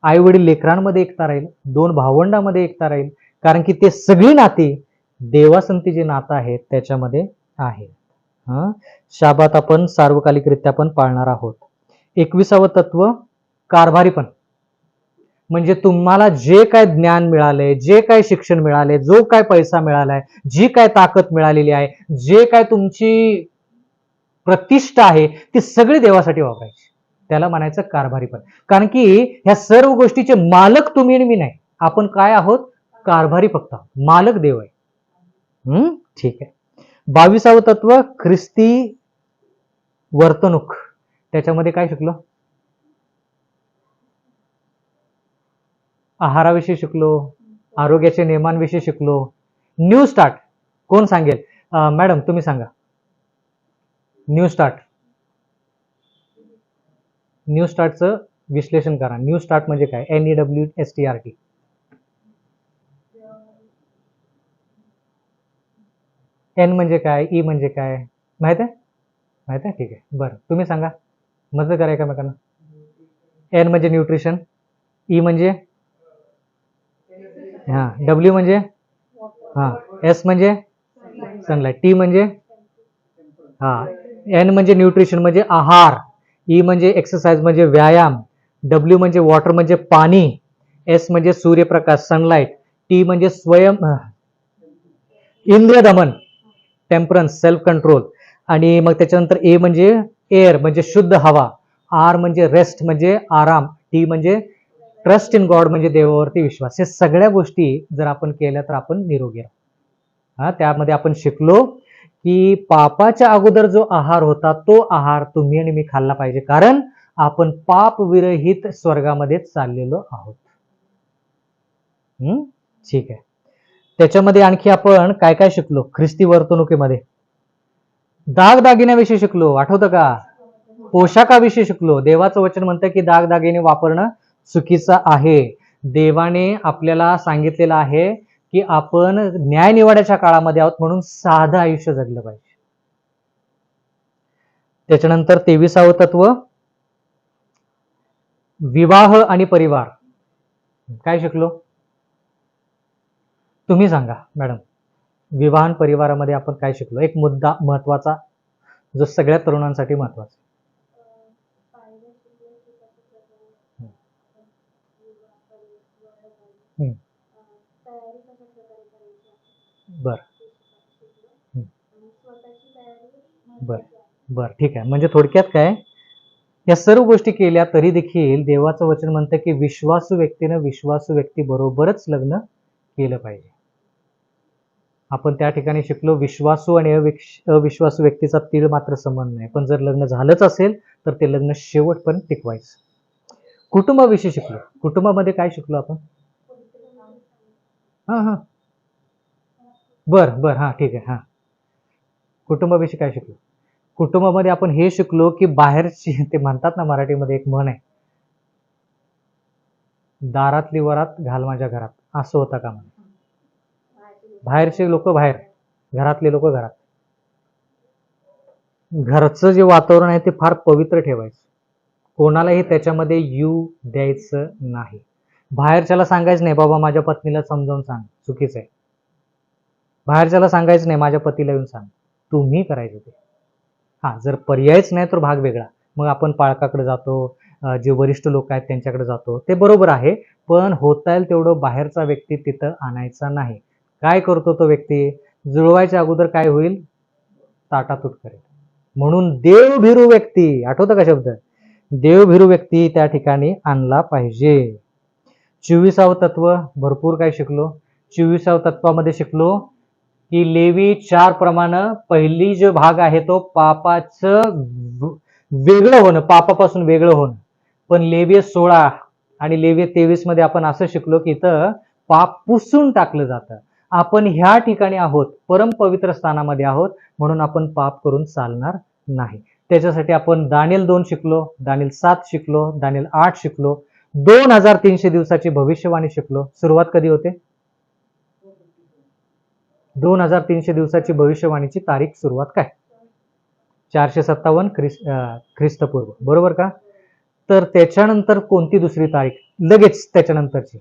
आई वडील लेकरांमध्ये एकता राहील, 2 भावंडामध्ये एकता राहील, कारण की ते सगळी नाती देवासंती जे नातं आहे त्याच्यामध्ये आहे. शाबात आपण सार्वकालिकरित्या पण पाळणार आहोत. 21वं तत्व कारभारीपण. म्हणजे तुम्हाला जे काय ज्ञान मिळालंय, जे काय शिक्षण मिळालंय, जो काय पैसा मिळालाय, जी काय ताकद मिळालेली आहे, जे काय तुमची प्रतिष्ठा आहे, ती सगळी देवासाठी वापरायची. त्याला म्हणायचं कारभारीपण. कारण की ह्या सर्व गोष्टीचे मालक तुम्ही आणि मी नाही, आपण काय आहोत, कारभारी फक्त. मालक देव आहे. ठीक आहे. 22वं तत्व ख्रिस्ती वर्तणूक. त्याच्यामध्ये काय शिकलो? आहाराविषयी शिकलो, आरोग्याच्या नियमांविषयी शिकलो. न्यू स्टार्ट कोण सांगेल? मॅडम तुम्ही सांगा. New start. न्यू स्टार्टचं विश्लेषण करा. न्यू स्टार्ट म्हणजे काय? NEWSTART. N म्हणजे काय? E म्हणजे काय? माहित आहे? माहित आहे? ठीक आहे. बरं, तुम्ही सांगा, मदत करा एकमेकांना. N म्हणजे न्यूट्रिशन, E म्हणजे हा, W म्हणजे हा, S म्हणजे सनलाईट, T म्हणजे हा, N म्हणजे न्यूट्रिशन म्हणजे आहार, E म्हणजे एक्सरसाइज म्हणजे व्यायाम, W म्हणजे वॉटर म्हणजे पाणी, S म्हणजे सूर्यप्रकाश सनलाईट, T म्हणजे स्वयं इंद्रिय दमन टेम्परन्स सेल्फ कंट्रोल, आणि मग त्याच्यानंतर A म्हणजे एअर म्हणजे शुद्ध हवा, R म्हणजे रेस्ट म्हणजे आराम, T म्हणजे ट्रस्ट इन गॉड म्हणजे देवावरती विश्वास. हे सगळ्या गोष्टी जर आपण केल्या तर आपण निरोगी राहू. त्यामध्ये आपण शिकलो की पापाच्या अगोदर जो आहार होता तो आहार तुम्ही आणि मी खाल्ला पाहिजे, कारण आपण पाप विरहित स्वर्गामध्ये चाललेलो आहोत. ठीक आहे. त्याच्यामध्ये आणखी आपण काय काय शिकलो ख्रिस्ती वर्तणुकीमध्ये? दागदागिन्याविषयी शिकलो, आठवतं का? पोशाखाविषयी शिकलो. देवाचं वचन म्हणतं की दागदागिने वापरणं चुकीचं आहे. देवाने आपल्याला सांगितलेलं आहे की आपण न्यायनिवाड्याच्या काळामध्ये आहोत, म्हणून साधं आयुष्य जगलं पाहिजे. त्याच्यानंतर 23वं तत्व विवाह आणि परिवार. काय शिकलो? तुम्ही सांगा मॅडम. विवाह आणि परिवारामध्ये आपण काय शिकलो? एक मुद्दा महत्वाचा जो सगळ्या तरुणांसाठी महत्वाचा. पाहिलं शिकलं की कसं प्रकारे तयारी कशा प्रकारे करायची आहे बर ते शिकलो. आणि स्वतःची तयारी बर महत्त्वाची आहे. बर ठीक आहे. म्हणजे थोडक्यात काय, या सर्व गोष्टी केल्या तरी देखील देवाचं वचन म्हणतं की विश्वासू व्यक्तीनं विश्वासू व्यक्ती बरोबरच लग्न केलं पाहिजे. आपण त्या ठिकाणी शिकलो विश्वासू आणि अविश्वासू व्यक्तीचा तीळ मात्र संबंध नाही, पण जर लग्न झालंच असेल तर ते लग्न शेवटपर्यंत टिकवायचं. कुटुंबाविषयी शिकलो. कुटुंबामध्ये काय शिकलो आपण? हा बर हा ठीक आहे. कुटुंबाविषयी काय शिकलो? कुटुंबामध्ये आपण हे शिकलो की बाहेरची, ते म्हणतात ना मराठीमध्ये एक म्हण आहे, दारातली वरात घाल माझ्या घरात, असं होतं का म्हणे. बाहेरचे लोक बाहेर, घरातले लोक घरात. घरचं जे वातावरण आहे ते फार पवित्र ठेवायचं, कोणालाही त्याच्यामध्ये येऊ द्यायचं नाही. बाहेरच्याला सांगायचं नाही बाबा माझ्या पत्नीला समजावून सांग, चुकीचं आहे. बाहेरच्याला सांगायचं नाही माझ्या पतीला येऊन सांग, तुम्ही करायचं ते. हा, जर पर्यायच नाही तर भाग वेगळा, मग आपण पाळकाकडे जातो, जे वरिष्ठ लोक आहेत त्यांच्याकडे जातो, ते बरोबर आहे. पण होता येईल तेवढं बाहेरचा व्यक्ती तिथं आणायचा नाही. काय करतो तो व्यक्ती, जुळवायच्या अगोदर काय होईल, ताटातूट करेल. म्हणून देवभीरू व्यक्ती, आठवतं का शब्द, देवभीरू व्यक्ती त्या ठिकाणी आणला पाहिजे. 24व तत्व भरपूर काय शिकलो. 24व तत्वामध्ये शिकलो की लेवी 4 प्रमाणे पहिली जो भाग आहे तो पापाचं वेगळं होणं, पापापासून वेगळं होणं. पण लेवी 16 आणि लेवी 23 मध्ये आपण असं शिकलो की इथं पाप पुसून टाकलं जातं. आपण ह्या ठिकाणी आहोत, परम पवित्र स्थानामध्ये आहोत, म्हणून आपण पाप करून चालणार नाही. त्याच्यासाठी आपण दानिएल 2 शिकलो, दानिएल 7 शिकलो, दानिएल 8 शिकलो, 2300 दिवसाची भविष्यवाणी शिकलो. सुरुवात कधी होते, 2300 दिवसाची भविष्यवाणीची तारीख सुरुवात काय, 457 ख्रिस्तपूर्व, बरोबर का. तर त्याच्यानंतर कोणती दुसरी तारीख लगेच त्याच्यानंतरची,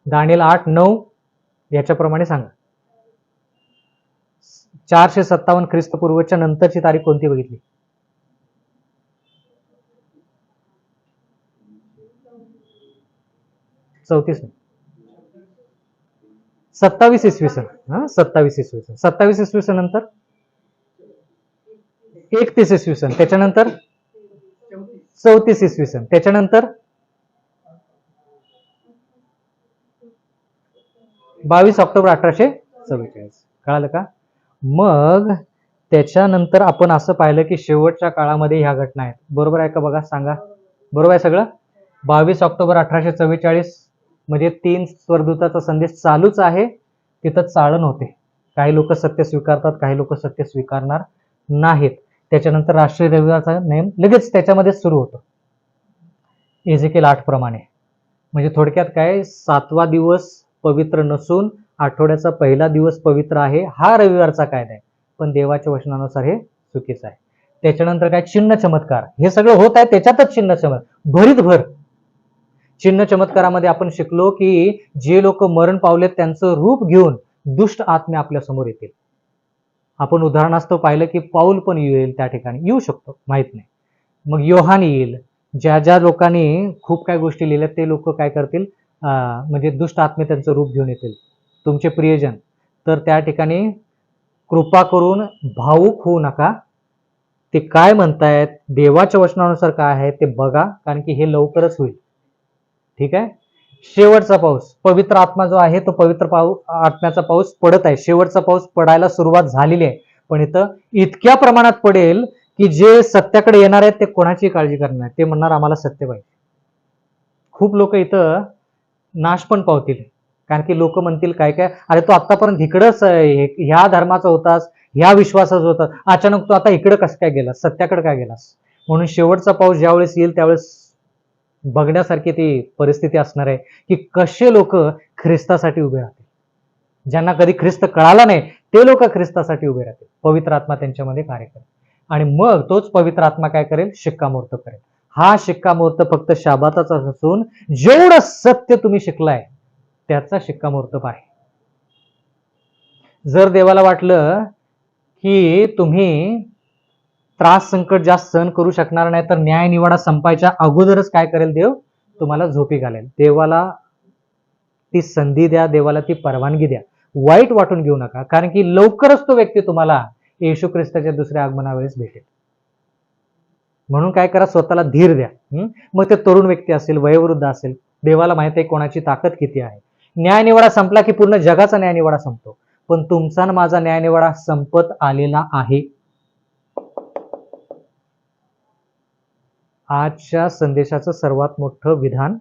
दानिएल 8-9 याच्याप्रमाणे सांगा. 457 ख्रिस्तपूर्वच्या नंतरची तारीख कोणती बघितली, 34 नाही, 27 इसवी सन. 27 इसवी सन, 27 इसवी सन नंतर 31 इसवी सन, त्याच्यानंतर 34 इसवी सन, त्याच्यानंतर 22 ऑक्टोबर 1844. कळालं का. मग त्याच्यानंतर आपण असं पाहिलं की शेवटच्या काळामध्ये ह्या घटना आहेत, बरोबर आहे का, बघा सांगा, बरोबर आहे सगळं. 22 ऑक्टोबर 1844 म्हणजे 3 स्वर्गदूताचा संदेश चालूच आहे, तिथं चाळण होते. काही लोक सत्य स्वीकारतात, काही लोक सत्य स्वीकारणार नाहीत. त्याच्यानंतर राष्ट्रीय रविवारचा नेम लगेच त्याच्यामध्ये सुरू होतो, एजेकिएल 8 प्रमाणे. म्हणजे थोडक्यात काय, 7वा दिवस पवित्र नसून आठवड्याचा पहिला दिवस पवित्र आहे, हा रविवारचा कायदा आहे. पण देवाच्या वचनानुसार हे चुकीचं आहे. त्याच्यानंतर काय, चिन्ह चमत्कार, हे सगळं होत आहे त्याच्यातच चिन्ह चमत्कार भरीत भर. चिन्ह चमत्कारामध्ये आपण शिकलो की जे लोक मरण पावलेत त्यांचं रूप घेऊन दुष्ट आत्मे आपल्या समोर येतील. आपण उदाहरणास्तव पाहिलं की पाऊल पण येईल, त्या ठिकाणी येऊ शकतो, माहित नाही. मग योहान येईल. ज्या ज्या लोकांनी खूप काय गोष्टी लिहिल्या ते लोक काय करतील, म्हणजे दुष्ट आत्मे त्यांचं रूप घेऊन येतील, तुमचे प्रियजन. तर त्या ठिकाणी कृपा करून भावुक होऊ नका. ते काय म्हणतायत, देवाच्या वचनानुसार काय आहे ते बघा, कारण की हे लवकरच होईल. ठीक आहे. शेवटचा पाऊस, पवित्र आत्मा जो आहे तो पवित्र आत्म्याचा पाऊस पडत आहे. शेवटचा पाऊस पडायला सुरुवात झालेली आहे, पण इथं इतक्या प्रमाणात पडेल की जे सत्याकडे येणार आहेत ते कोणाची काळजी करणार, ते म्हणणार आम्हाला सत्य पाहिजे. खूप लोक इथं नाश पण पावतील, कारण की लोक म्हणतील काय काय, अरे तू आतापर्यंत इकडंच ह्या धर्माचा होतास, ह्या विश्वासाचा होतास, अचानक तू आता इकडं कसं काय गेलास, सत्याकडे काय गेलास. म्हणून शेवटचा पाऊस ज्यावेळेस येईल त्यावेळेस बघण्यासारखी ती परिस्थिती असणार आहे की कसे लोक ख्रिस्तासाठी उभे राहतील. ज्यांना कधी ख्रिस्त कळाला नाही ते लोक ख्रिस्तासाठी उभे राहतील, पवित्र आत्मा त्यांच्यामध्ये कार्य करेल. आणि मग तोच पवित्र आत्मा काय करेल, शिक्कामोर्तब करेल. हा शिक्कामोर्तब फक्त शाबाताचा असून जेवढं सत्य तुम्ही शिकलाय त्याचा शिक्कामोर्तब आहे. जर देवाला वाटलं की तुम्ही त्रास संकट जास्त सहन करू शकणार नाही तर न्याय निवाडा संपायच्या अगोदरच काय करेल, देव तुम्हाला झोपी घालेल. देवाला ती संधी द्या, देवाला ती परवानगी द्या, वाईट वाटून घेऊ नका, कारण की लवकरच तो व्यक्ती तुम्हाला येशू ख्रिस्ताच्या दुसऱ्या आगमनावेळेस भेटेल. म्हणून काय करा, स्वतःला धीर द्या. मग ते तरुण व्यक्ती असेल, वयोवृद्ध असेल, देवाला माहित आहे कोणाची ताकद किती आहे. न्यायनिवाडा संपला की पूर्ण जगाचा न्यायनिवाडा संपतो, पण तुमचा आणि माझा न्यायनिवाडा संपत आलेला आहे. आजच्या संदेशाचं सर्वात मोठं विधान,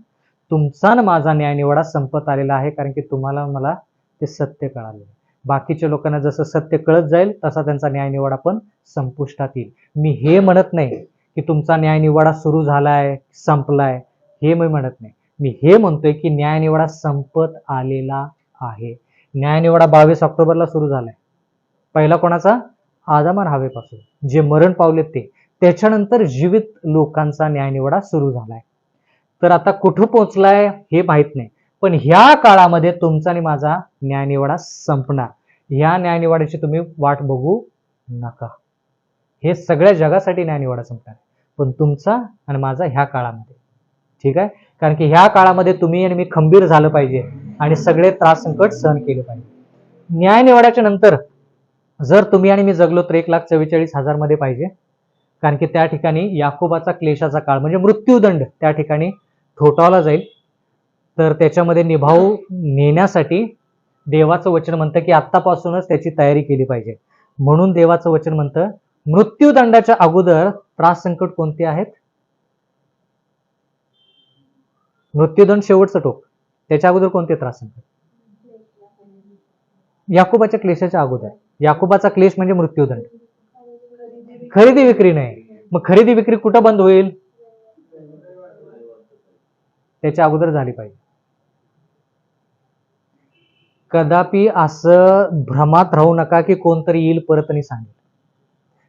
तुमचा आणि माझा न्यायनिवाडा संपत आलेला आहे, कारण की तुम्हाला मला ते सत्य कळाले. बाकीच्या लोकांना जसं सत्य कळत जाईल तसा त्यांचा न्यायनिवाडा पण संपुष्टात येईल. मी हे म्हणत नाही की तुमचा न्यायनिवाडा सुरू झालाय, संपलाय, हे मी म्हणत नाही. मी हे म्हणतोय की न्यायनिवाडा संपत आलेला आहे. न्यायनिवाडा 22 ऑक्टोबरला सुरू झालाय. पहिला कोणाचा? आदम आणि हवेपासून जे मरण पावलेत ते. त्याच्यानंतर जीवित लोकांचा न्यायनिवाडा सुरू झालाय. तर आता कुठं पोहोचलाय हे माहित नाही, पण ह्या काळामध्ये तुमचा आणि माझा न्यायनिवाडा संपणार. ह्या न्यायनिवाड्याची तुम्ही वाट बघू नका. हे सगळ्या जगासाठी न्यायनिवाडा संपणार, पण तुमचा आणि माझा ह्या काळामध्ये. ठीक आहे, कारण की ह्या काळामध्ये तुम्ही आणि मी खंबीर झालं पाहिजे आणि सगळे त्रास संकट सहन केले पाहिजे. न्यायनिवाड्याच्या नंतर जर तुम्ही आणि मी जगलो तर 1,44,000 मध्ये पाहिजे, कारण की त्या ठिकाणी याकोबाचा क्लेशाचा काळ म्हणजे मृत्यूदंड त्या ठिकाणी ठोठावला जाईल. तर त्याच्यामध्ये निभाव नेण्यासाठी देवाचं वचन म्हणतं की आत्तापासूनच त्याची तयारी केली पाहिजे. म्हणून देवाचं वचन म्हणतं मृत्यूदंडाच्या अगोदर त्रास संकट कोणते आहेत? मृत्यूदंड शेवटचं टोक, त्याच्या अगोदर कोणते त्रास संकट? याकोबाच्या क्लेशाच्या अगोदर. याकोबाचा क्लेश म्हणजे मृत्यूदंड. खरेदी विक्री नाही. मग खरेदी विक्री कुठं बंद होईल? त्याच्या अगोदर झाली पाहिजे. कदापि असं भ्रमात राहू नका की कोणतरी येईल परत आणि सांगेल,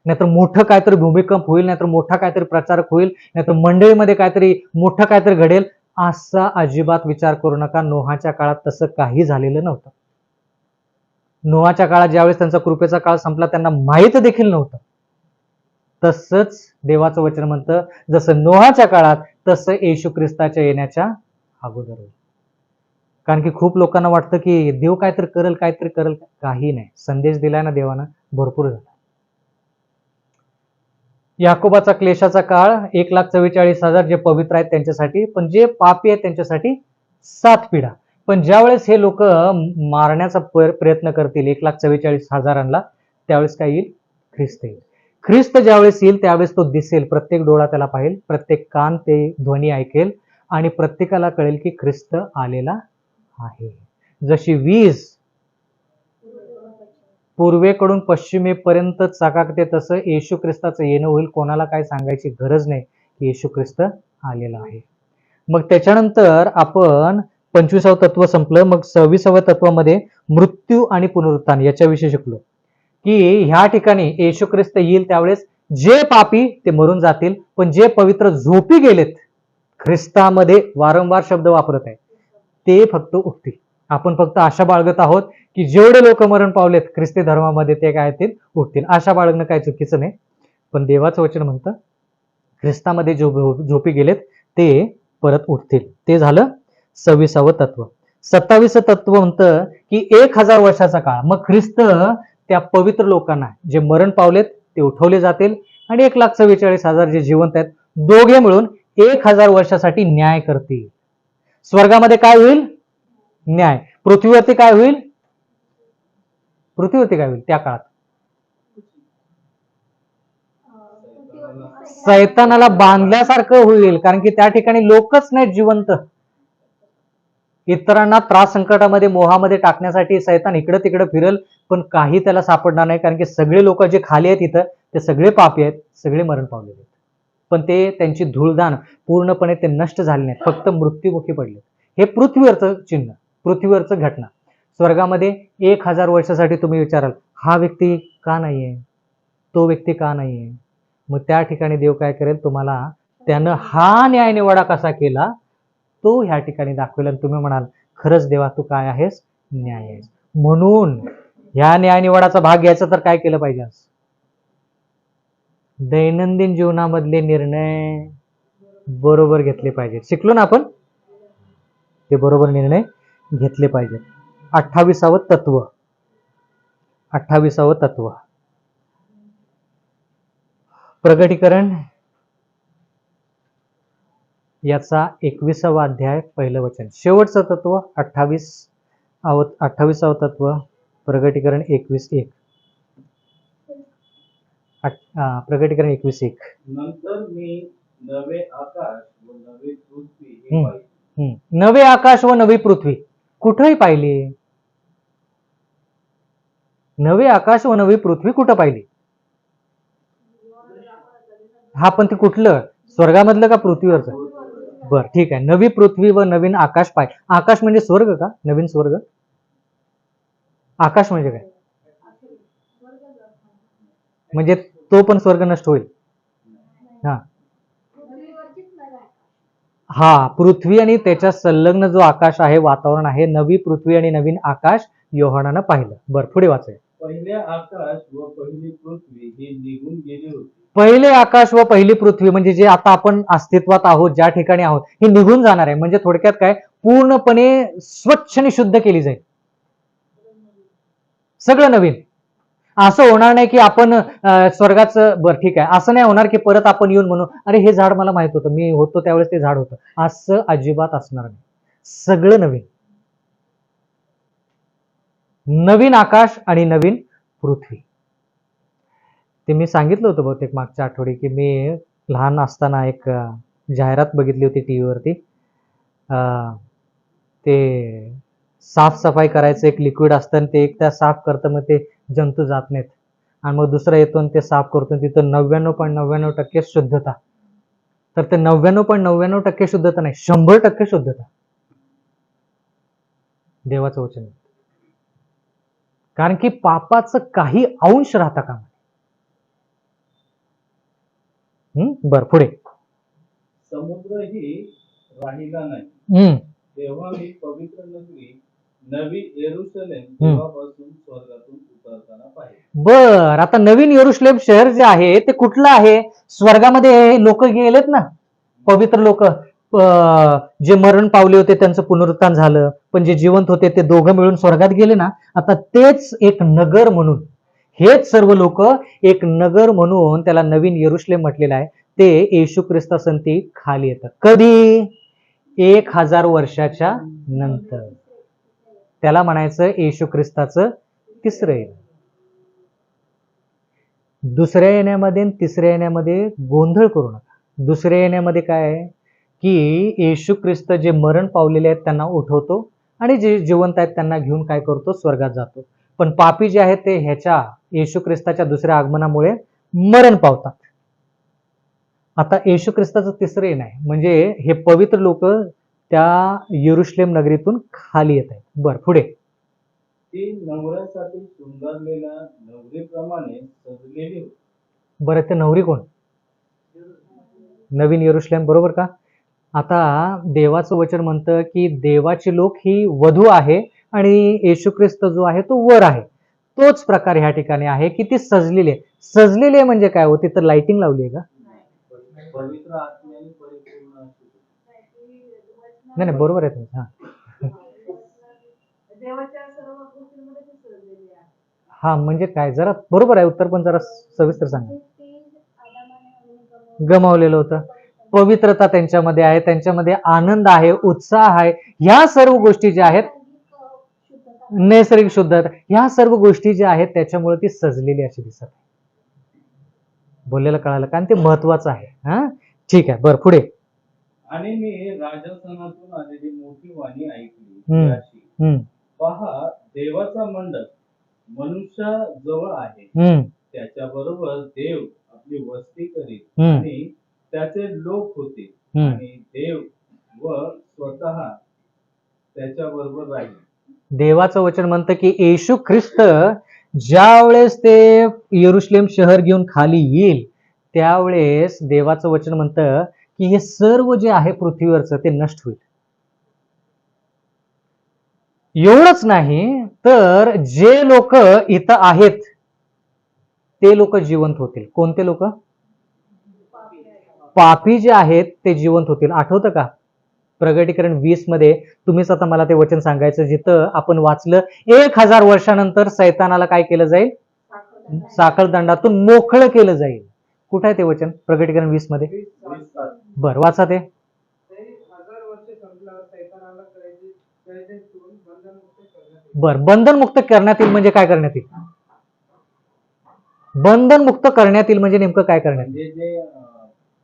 नाहीतर मोठं काहीतरी भूमिकंप होईल, नाहीतर मोठा काहीतरी प्रचारक होईल, नाहीतर मंडळीमध्ये काहीतरी मोठं काहीतरी घडेल. असा अजिबात विचार करू नका. नोहाच्या काळात तसं काही झालेलं नव्हतं. नोहाच्या काळात ज्यावेळेस त्यांचा कृपेचा काळ संपला त्यांना माहित देखील नव्हतं. तसंच देवाचं वचन म्हणतं जसं नोहाच्या काळात तसं येशू ख्रिस्ताच्या येण्याच्या अगोदर होईल. कारण की खूप लोकांना वाटतं की देव काहीतरी करेल, काहीतरी करेल. काही नाही. संदेश दिलाय ना देवानं, भरपूर झाला. याकोबाचा क्लेशाचा काळ 1,44,000 जे पवित्र आहेत त्यांच्यासाठी, पण जे पापी आहेत त्यांच्यासाठी 7 पिढा. पण ज्यावेळेस हे लोक मारण्याचा प्रयत्न करतील 1,44,000 त्यावेळेस काय येईल? ख्रिस्त येईल. ख्रिस्त ज्यावेळेस येईल त्यावेळेस तो दिसेल, प्रत्येक डोळा त्याला पाहिल, प्रत्येक कान ते ध्वनी ऐकेल आणि प्रत्येकाला कळेल की ख्रिस्त आलेला आहे. जशी वीज पूर्वेकडून पश्चिमेपर्यंत चकाकते तसं येशू ख्रिस्ताचं येणं होईल. कोणाला काय सांगायची गरज नाही की येशू ख्रिस्त आलेला आहे. मग त्याच्यानंतर आपण 25वं तत्व संपलं. मग 26व्या तत्वामध्ये मृत्यू आणि पुनरुत्थान याच्याविषयी शिकलो की ह्या ठिकाणी येशू ख्रिस्त येईल त्यावेळेस जे पापी ते मरून जातील, पण जे पवित्र झोपी गेलेत, ख्रिस्तामध्ये वारंवार शब्द वापरत आहे, ते फक्त उठतील. आपण फक्त आशा बाळगत आहोत की जेवढे लोक मरण पावलेत ख्रिस्ती धर्मामध्ये ते काय ते उठतील. आशा बाळगणं काही चुकीचं नाही, पण देवाचं वचन म्हणतं ख्रिस्तामध्ये झोपी गेलेत ते परत उठतील. ते झालं 26वं तत्व. 27वं तत्व म्हणतं की 1,000 वर्षाचा काळ. मग ख्रिस्त त्या पवित्र लोकांना जे मरण पावलेत ते उठवले जातील आणि 1,44,000 जे जिवंत आहेत दोघे मिळून 1,000 वर्षासाठी न्याय करतील. स्वर्गामध्ये काय होईल? न्याय. पृथ्वीवरती काय होईल? पृथ्वीवरती काय होईल त्या काळात? सैतानाला बांधल्यासारखं होईल, कारण की त्या ठिकाणी लोकच नाहीत जिवंत. इतरांना त्रास संकटामध्ये मोहामध्ये टाकण्यासाठी सैतान इकडं तिकडं फिरल, पण काही त्याला सापडणार नाही, कारण की सगळे लोक जे खाली आहेत इथं ते सगळे पापी आहेत, सगळे मरण पावलेले आहेत. पण ते त्यांची धूळदान पूर्णपणे ते नष्ट झाले नाहीत, फक्त मृत्युमुखी पडले. हे पृथ्वीवरचं चिन्ह, पृथ्वीवरचं घटना. स्वर्गामध्ये 1,000 वर्षासाठी तुम्ही विचाराल हा व्यक्ती का नाहीये, तो व्यक्ती का नाहीये? मग त्या ठिकाणी देव काय करेल? तुम्हाला त्यानं हा न्यायनिवाडा कसा केला तो ह्या ठिकाणी दाखवेल आणि तुम्ही म्हणाल खरंच देवा तू काय आहेस? न्याय आहेस. म्हणून ह्या न्यायनिवाडाचा भाग घ्यायचा तर काय केलं पाहिजे? दैनंदिन जीवनामधले निर्णय बरोबर घेतले पाहिजेत. शिकलो ना आपण? ते बरोबर निर्णय घेतले पाहिजेत. 28वं तत्व. 28वं तत्व प्रगटीकरण याचा 21वा अध्याय पहिलं वचन. शेवटचं तत्व 28वं तत्व प्रगटीकरण 21:1. प्रगटीकरण 21:1. नंतर मी नवे आकाश व नवी पृथ्वी हे पाहिले. नवे आकाश व नवी पृथ्वी कुठेही पाहिली? नवे आकाश व नवी पृथ्वी कुठं पाहिली? हा, पण ते कुठलं, स्वर्गामधलं का पृथ्वीवरचं? बर, ठीक आहे. नवी पृथ्वी व नवीन आकाश पाय. आकाश म्हणजे स्वर्ग का? नवीन स्वर्ग? आकाश म्हणजे काय? म्हणजे तो पण स्वर्ग नष्ट होईल? हा हा, पृथ्वी आणि त्याच्या संलग्न जो आकाश आहे, वातावरण आहे, नवी पृथ्वी आणि नवीन आकाश योहानानं पाहिलं. बर, पुढे वाचाय. पहिले आकाश व पहिली पृथ्वी ही निघून गेली होती. पहिले आकाश व पहिली पृथ्वी म्हणजे जे आता आपण अस्तित्वात आहोत, ज्या ठिकाणी आहोत, हे निघून जाणार आहे. म्हणजे थोडक्यात काय, पूर्णपणे स्वच्छ आणि शुद्ध केली जाईल, सगळं नवीन. असं होणार नाही की आपण स्वर्गाचं, बरं ठीक आहे, असं नाही होणार की परत आपण येऊन म्हणू अरे हे झाड मला माहित होतं, मी होतो त्यावेळेस ते झाड होतं. असं अजिबात असणार नाही. सगळं नवीन, नवीन आकाश आणि नवीन पृथ्वी. ते मी सांगितलं होतं बहुतेक मागच्या आठवडी की मी लहान असताना एक जाहिरात बघितली होती टीव्हीवरती. ते साफसफाई करायचं एक लिक्विड असतं आणि ते एक त्या साफ करतं, मग ते जंतू जात नाहीत. आणि मग दुसरा येतो आणि ते साफ करतो, तिथं 99.99% शुद्धता. तर ते 99.99% शुद्धता नाही, 100% शुद्धता. देवाचं वचन. कारण की पापाचं काही अंश राहता का? बर, पुढे. समुद्रही राहिला नाही, तेव्हा मी पवित्र नगरी नवी येरुशलेम तेव्हापासून स्वर्गातून उतरताना पाहिले. बर, आता नवीन येरुशलेम शहर जे आहे ते कुठलं आहे? स्वर्गामध्ये लोक गेलेत ना, पवित्र लोक, जे मरण पावले होते त्यांचं पुनरुत्थान झालं, पण जे जिवंत होते ते दोघं मिळून स्वर्गात गेले ना. आता तेच एक नगर म्हणून, हेच सर्व लोक एक नगर म्हणून त्याला नवीन येरुशलेम म्हटलेलं आहे. ते येशू ख्रिस्तासंती खाली येतात. कधी? 1000 वर्षाच्या नंतर. त्याला म्हणायचं येशू ख्रिस्ताचं तिसरं येणं. दुसऱ्या येण्यामध्ये आणि तिसऱ्या येण्यामध्ये गोंधळ करू नका. दुसऱ्या येण्यामध्ये काय आहे की येशू ख्रिस्त जे मरण पावलेले आहेत त्यांना उठवतो आणि जे जिवंत आहेत त्यांना घेऊन काय करतो? स्वर्गात जातो. पण पापी जे आहेत ते ह्याच्या येशू ख्रिस्ताच्या दुसऱ्या आगमनामुळे मरण पावतात. आता येशू ख्रिस्ताचं तिसरं येणं आहे म्हणजे हे पवित्र लोक त्या येरुशलेम नगरीतून खाली येत आहेत. बर, पुढे. ती नवऱ्यासाठी शृंगारलेल्या नवरीप्रमाणे सजलेली होती. बरं, ते नवरी कोण? नवीन येरुशलेम, बरोबर का? आता देवाचं वचन म्हणतं की देवाची लोक ही वधू आहे आणि येशू ख्रिस्त जो आहे तो वर आहे. तोच प्रकार ह्या ठिकाणी आहे की ती सजलेली आहे. सजलेली आहे म्हणजे काय होती? तर लाइटिंग लावली आहे का? पवित्र आत्म्याने परिपूर्ण. नाही, बरोबर आहे तुमचं. हा म्हणजे काय, जरा बरोबर आहे उत्तर, पण जरा सविस्तर सांगा. गमावलेलं होतं. पवित्रता त्यांच्यामध्ये आहे, त्यांच्यामध्ये आनंद आहे, उत्साह आहे. ह्या सर्व गोष्टी ज्या आहेत, नैसर्गिक शुद्धता, ह्या सर्व गोष्टी ज्या आहेत त्याच्यामुळे ती सजलेली अशी दिसत आहे. बोललेलं कळालं का? आणि ते महत्वाचं आहे. हा, ठीक आहे. बरं, पुढे. आणि मी राजस्थानातून आलेली मोठी वाणी ऐकली, अशी, पहा, देवाचा मंडप मनुष्याजवळ आहे, त्याच्याबरोबर देव आपली वस्ती करीत आणि त्याचे लोक होते आणि देव व स्वतः त्याच्याबरोबर राहील. देवाचं वचन म्हणतं की येशू ख्रिस्त ज्या वेळेस ते येरुशलेम शहर घेऊन खाली येईल त्यावेळेस देवाचं वचन म्हणतं की हे सर्व जे आहे पृथ्वीवरचं ते नष्ट होईल. एवढंच नाही तर जे लोक इथं आहेत ते लोक जिवंत होतील. कोणते लोक? पापी जे आहेत ते जिवंत होतील. आठवतं का प्रगटीकरण 20 मध्ये? तुम्हीच आता मला ते वचन सांगायचं जिथं आपण वाचलं 1000 वर्षानंतर सैतानाला काय केलं जाईल? साखळदंडातून मोकळं केलं जाईल. कुठं आहे ते वचन? प्रगटीकरण 20 मध्ये. बर, वाचा ते. बर, बंधनमुक्त करण्यात येईल म्हणजे काय करण्यात येईल? बंधनमुक्त करण्यात येईल म्हणजे नेमकं काय करण्यात येईल? जे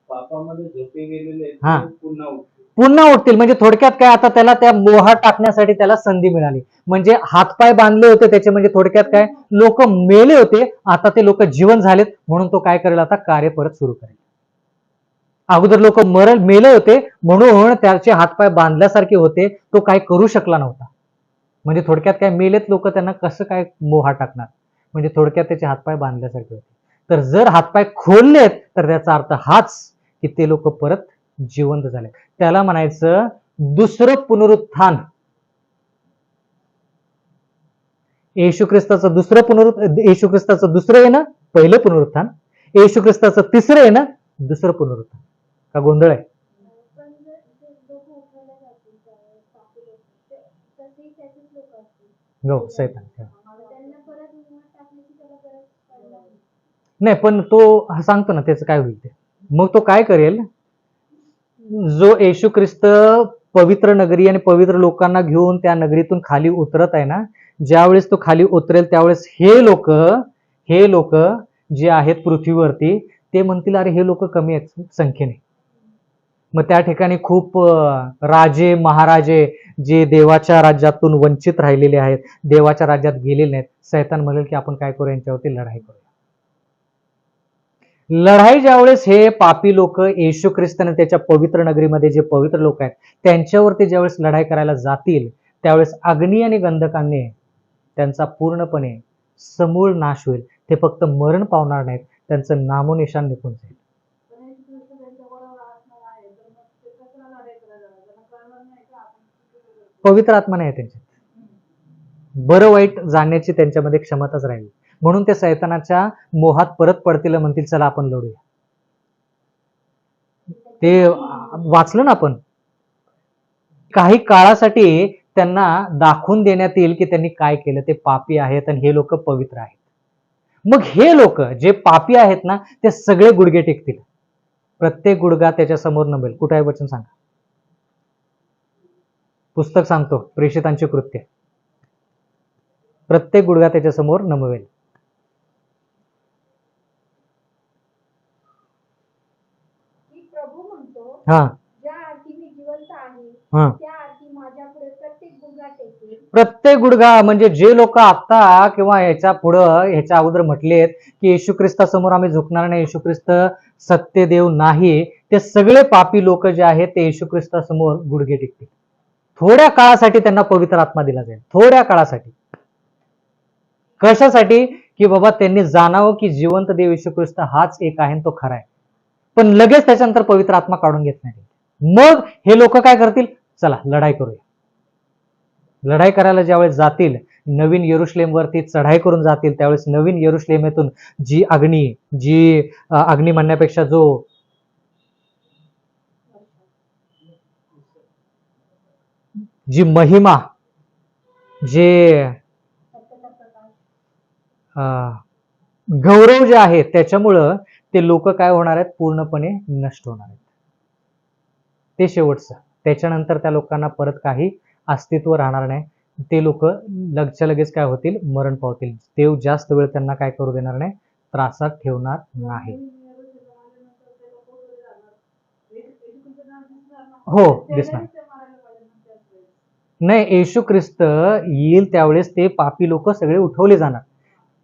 पापामध्ये झोपे गेलेले हा, पुन्हा उठतील. म्हणजे थोडक्यात काय, आता त्याला त्या मोहात टाकण्यासाठी त्याला संधी मिळाली. म्हणजे हातपाय बांधले होते त्याचे, म्हणजे थोडक्यात काय, लोक मेले होते, आता ते लोक जीवन झालेत म्हणून तो काय करेल? आता कार्य परत सुरू करेल. अगोदर लोक मेले होते म्हणून त्याचे हातपाय बांधल्यासारखे होते, तो काय करू शकला नव्हता. म्हणजे थोडक्यात काय, मेलेत लोक, त्यांना कसं काय मोहा टाकणार, म्हणजे थोडक्यात त्याचे हातपाय बांधल्यासारखे होते. तर जर हातपाय खोललेत तर त्याचा अर्थ हाच की ते लोक परत जिवंत झाले. त्याला म्हणायचं दुसरं पुनरुत्थान. येशू ख्रिस्ताचं दुसरं येणं पहिलं पुनरुत्थान, येशू ख्रिस्ताचं तिसरं येणं दुसरं पुनरुत्थान. का गोंधळ आहे? पण जर ते लोक उठवले जातील त्यावेळेस पापी लोक, तसेही त्याचेच लोक असतील. हो, सैतान. त्यांना परत नियमात टाकण्याची त्याला गरज पडणार नाही. नाही, पण तो सांगतो ना त्याचं काय होईल ते. मग तो काय करेल, जो येशू ख्रिस्त पवित्र नगरी आणि पवित्र लोकांना घेऊन त्या नगरीतून खाली उतरत आहे ना, ज्यावेळेस तो खाली उतरेल त्यावेळेस हे लोक जे आहेत पृथ्वीवरती, ते म्हणतील अरे हे लोक कमी आहेत संख्येने. मग त्या ठिकाणी खूप राजे महाराजे जे देवाच्या राज्यातून वंचित राहिलेले आहेत, देवाच्या राज्यात गेलेले नाहीत, सैतान म्हणेल की आपण काय करू, यांच्यावरती लढाई करूया. लढाई ज्यावेळेस हे पापी लोक येशू ख्रिस्ताने त्याच्या पवित्र नगरीमध्ये जे पवित्र लोक आहेत त्यांच्यावरती ज्यावेळेस लढाई करायला जातील, त्यावेळेस अग्नी आणि गंधकाने त्यांचा पूर्णपणे समूळ नाश होईल. ते फक्त मरण पावणार नाहीत, त्यांचं नामोनिशान निघून जाईल. पवित्र आत्मा नाही त्यांच्यात, बरं वाईट जाणण्याची त्यांच्यामध्ये क्षमताच राहील. म्हणून ते सैतानाच्या मोहात परत पडतील, म्हणतील चला आपण लढूया. ते वाचलं ना आपण, काही काळासाठी त्यांना दाखवून देण्यात येईल की त्यांनी काय केलं, ते पापी आहेत आणि हे लोक पवित्र आहेत. मग हे लोक जे पापी आहेत ना, ते सगळे गुडघे टेकतील, प्रत्येक गुडघा त्याच्या समोर नमेल. कुठे आहे वचन सांगा? पुस्तक सांगतो प्रेषितांची कृत्य, प्रत्येक गुडघा त्याच्या समोर नमवेल. प्रभू म्हणतो, हा, ज्या अर्थी मी जिवंत आहे हा, त्या अर्थी माझ्या पुढे प्रत्येक गुडघा टेकेल. प्रत्येक गुडघा म्हणजे जे लोक आता किंवा ह्याच्या पुढं ह्याच्या अगोदर म्हटलेत की येशू ख्रिस्तासमोर आम्ही झुकणार नाही, येशू ख्रिस्त सत्य देव नाही, ते सगळे पापी लोक जे आहेत ते येशू ख्रिस्तासमोर गुडघे टेकतील. थोड्या काळासाठी त्यांना पवित्र आत्मा दिला जाईल, थोड्या काळासाठी. कशासाठी? की बाबा त्यांनी जाणावं की जिवंत देव येशू ख्रिस्त हाच एक आहे, तो खरा आहे. पण लगेच त्याच्यानंतर पवित्र आत्मा काढून घेत नाही. मग हे लोक काय करतील, चला लढाई करूया. लढाई करायला ज्यावेळेस जातील, नवीन यरुशलेमवरती चढाई करून जातील, त्यावेळेस नवीन यरुशलेमेतून जी अग्नी म्हणण्यापेक्षा जी महिमा, जे गौरव जे आहे, त्याच्यामुळं ते लोक काय होणार आहेत, पूर्णपणे नष्ट होणार आहेत. ते शेवटचं. त्याच्यानंतर त्या लोकांना परत काही अस्तित्व राहणार नाही. ते लोक लगच्या लगेच काय होतील, मरण पावतील. देव जास्त वेळ त्यांना काय करू देणार नाही, त्रासात ठेवणार नाही. हो, दिसणार नाही. येशू ख्रिस्त येईल त्यावेळेस ते पापी लोक सगळे उठवले जाणार.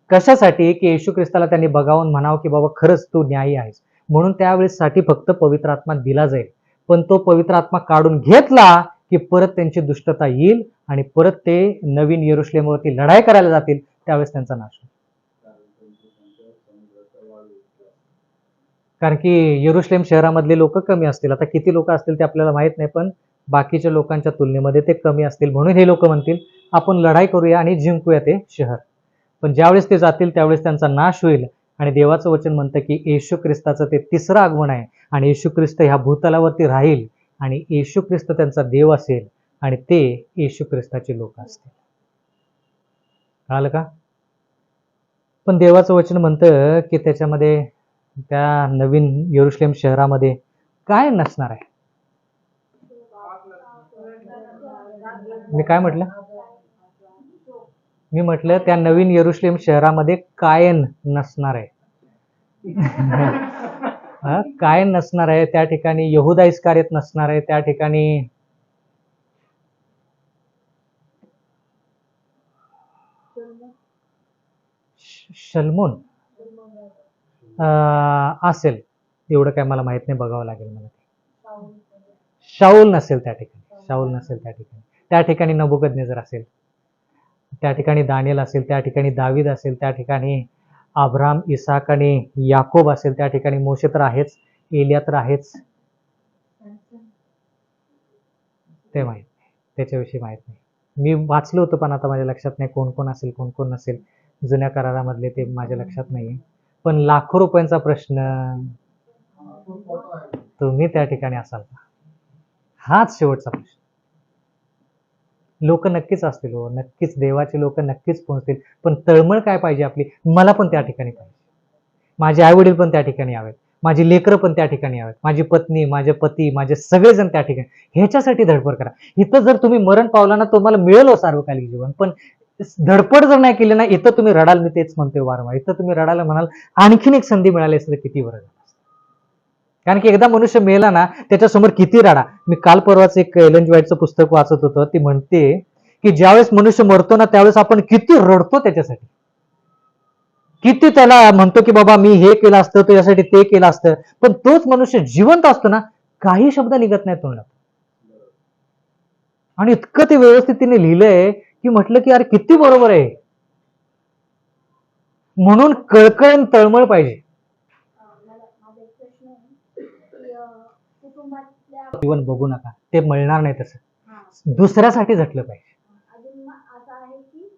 कशासाठी? की येशू ख्रिस्ताला त्यांनी बघावून म्हणावं की बाबा खरंच तू न्यायी आहेस, म्हणून त्यावेळेस साठी फक्त पवित्र आत्मा दिला जाईल. पण तो पवित्र आत्मा काढून घेतला की परत त्यांची दुष्टता येईल आणि परत ते नवीन यरुशलेमवरती लढाई करायला जातील, त्यावेळेस त्यांचा नाश होईल. कारण की यरुशलेम शहरामधले लोक कमी असतील. आता किती लोक असतील ते आपल्याला माहित नाही, पण बाकीच्या लोकांच्या तुलनेमध्ये ते कमी असतील, म्हणून हे लोक म्हणतील आपण लढाई करूया आणि जिंकूया ते शहर. पण ज्यावेळेस ते जातील त्यावेळेस त्यांचा नाश होईल. आणि देवाचं वचन म्हणतं की येशू ख्रिस्ताचं ते तिसरं आगमन आहे आणि येशू ख्रिस्त ह्या भूतलावरती राहील आणि येशू ख्रिस्त त्यांचा देव असेल आणि ते येशू ख्रिस्ताचे लोक असतील. कळालं का? पण देवाचं वचन म्हणतं की त्याच्यामध्ये त्या नवीन यरुशलेम शहरामध्ये काय नसणार आहे. मी काय म्हटलं? मी म्हटलं त्या नवीन यरुशलेम शहरामध्ये काय नसणार आहे. काय नसणार आहे त्या ठिकाणी? यहुदा इस्कारियत नसणार आहे त्या ठिकाणी. शल्मोन असेल, एवढं काय मला माहित नाही, बघावं लागेल मला ते. शाहू. शाऊल नसेल त्या ठिकाणी, शाऊल नसेल त्या ठिकाणी. त्या ठिकाणी नबुकदनेझर असेल, त्या ठिकाणी दानियल असेल, त्या ठिकाणी दावीद असेल, त्या ठिकाणी अब्राम, इसाक आणि याकोब असेल, त्या ठिकाणी मोशे तर आहेच, एलिया तर आहेच. ते माहित नाही, त्याच्याविषयी माहित नाही. मी वाचलं होतं पण आता माझ्या लक्षात नाही कोण कोण असेल कोण कोण नसेल. जुन्या करारामधले ते माझ्या लक्षात नाहीये. पण लाखो रुपयांचा प्रश्न, तुम्ही त्या ठिकाणी असाल का? हाच शेवटचा प्रश्न. लोक नक्कीच असतील हो, नक्कीच देवाचे लोक नक्कीच पोहोचतील, पण तळमळ काय पाहिजे आपली? मला पण त्या ठिकाणी पाहिजे, माझे आई वडील पण त्या ठिकाणी यावेत, माझी लेकरं पण त्या ठिकाणी यावेत, माझी पत्नी, माझे पती, माझे सगळेजण त्या ठिकाणी. ह्याच्यासाठी धडपड करा. इथं जर तुम्ही मरण पावला ना, तुम्हाला मिळेल हो सार्वकालिक जीवन, पण धडपड जर नाही केली ना, इथं तुम्ही रडाल. मी तेच म्हणतोय वारंवार, इथं तुम्ही रडायला म्हणाल आणखीन एक संधी मिळाली असते तर किती बरं झालं. कारण की एकदा मनुष्य मेला ना, त्याच्यासमोर किती रडा. मी काल परवाच एक एलन जी व्हाईटचं पुस्तक वाचत होतं. ती म्हणते की ज्यावेळेस मनुष्य मरतो ना, त्यावेळेस आपण किती रडतो त्याच्यासाठी, किती त्याला म्हणतो की बाबा मी हे केलं असतं, तुझ्यासाठी ते केलं असतं. पण तोच मनुष्य जिवंत असतो ना, काही शब्द निघत नाही तोंडात. आणि इतकं ते व्यवस्थित तिने लिहिलंय की म्हटलं की अरे किती बरोबर आहे. म्हणून कळकळ तळमळ पाहिजे. माझा एक प्रश्न आहे की कुटुंबातल्या जीवन बघू नका, ते मिळणार नाही तसं. हा, दुसऱ्यासाठी झटलं पाहिजे. अजून असं आहे की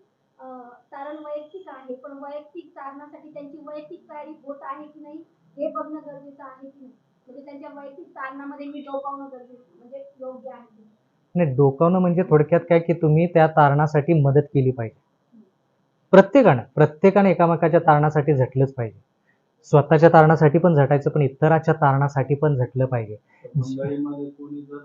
तारण वैयक्तिक आहे, पण वैयक्तिक तारणासाठी त्यांची वैयक्तिक तयारी होत आहे की नाही हे बघणं गरजेचं आहे की नाही. म्हणजे त्यांच्या वैयक्तिक तारणामध्ये मी डोकावणं गरजेचं म्हणजे योग्य आहे की नाही. नाही, डोकावणं म्हणजे थोडक्यात काय की तुम्ही त्या तारणासाठी मदत केली पाहिजे. प्रत्येकाने एकामेकाच्या तारणासाठी झटलंच पाहिजे. स्वतःच्या तारणासाठी पण झटायचं, पण इतराच्या तारणासाठी पण झटलं पाहिजे. मंडळीमध्ये कोणी जर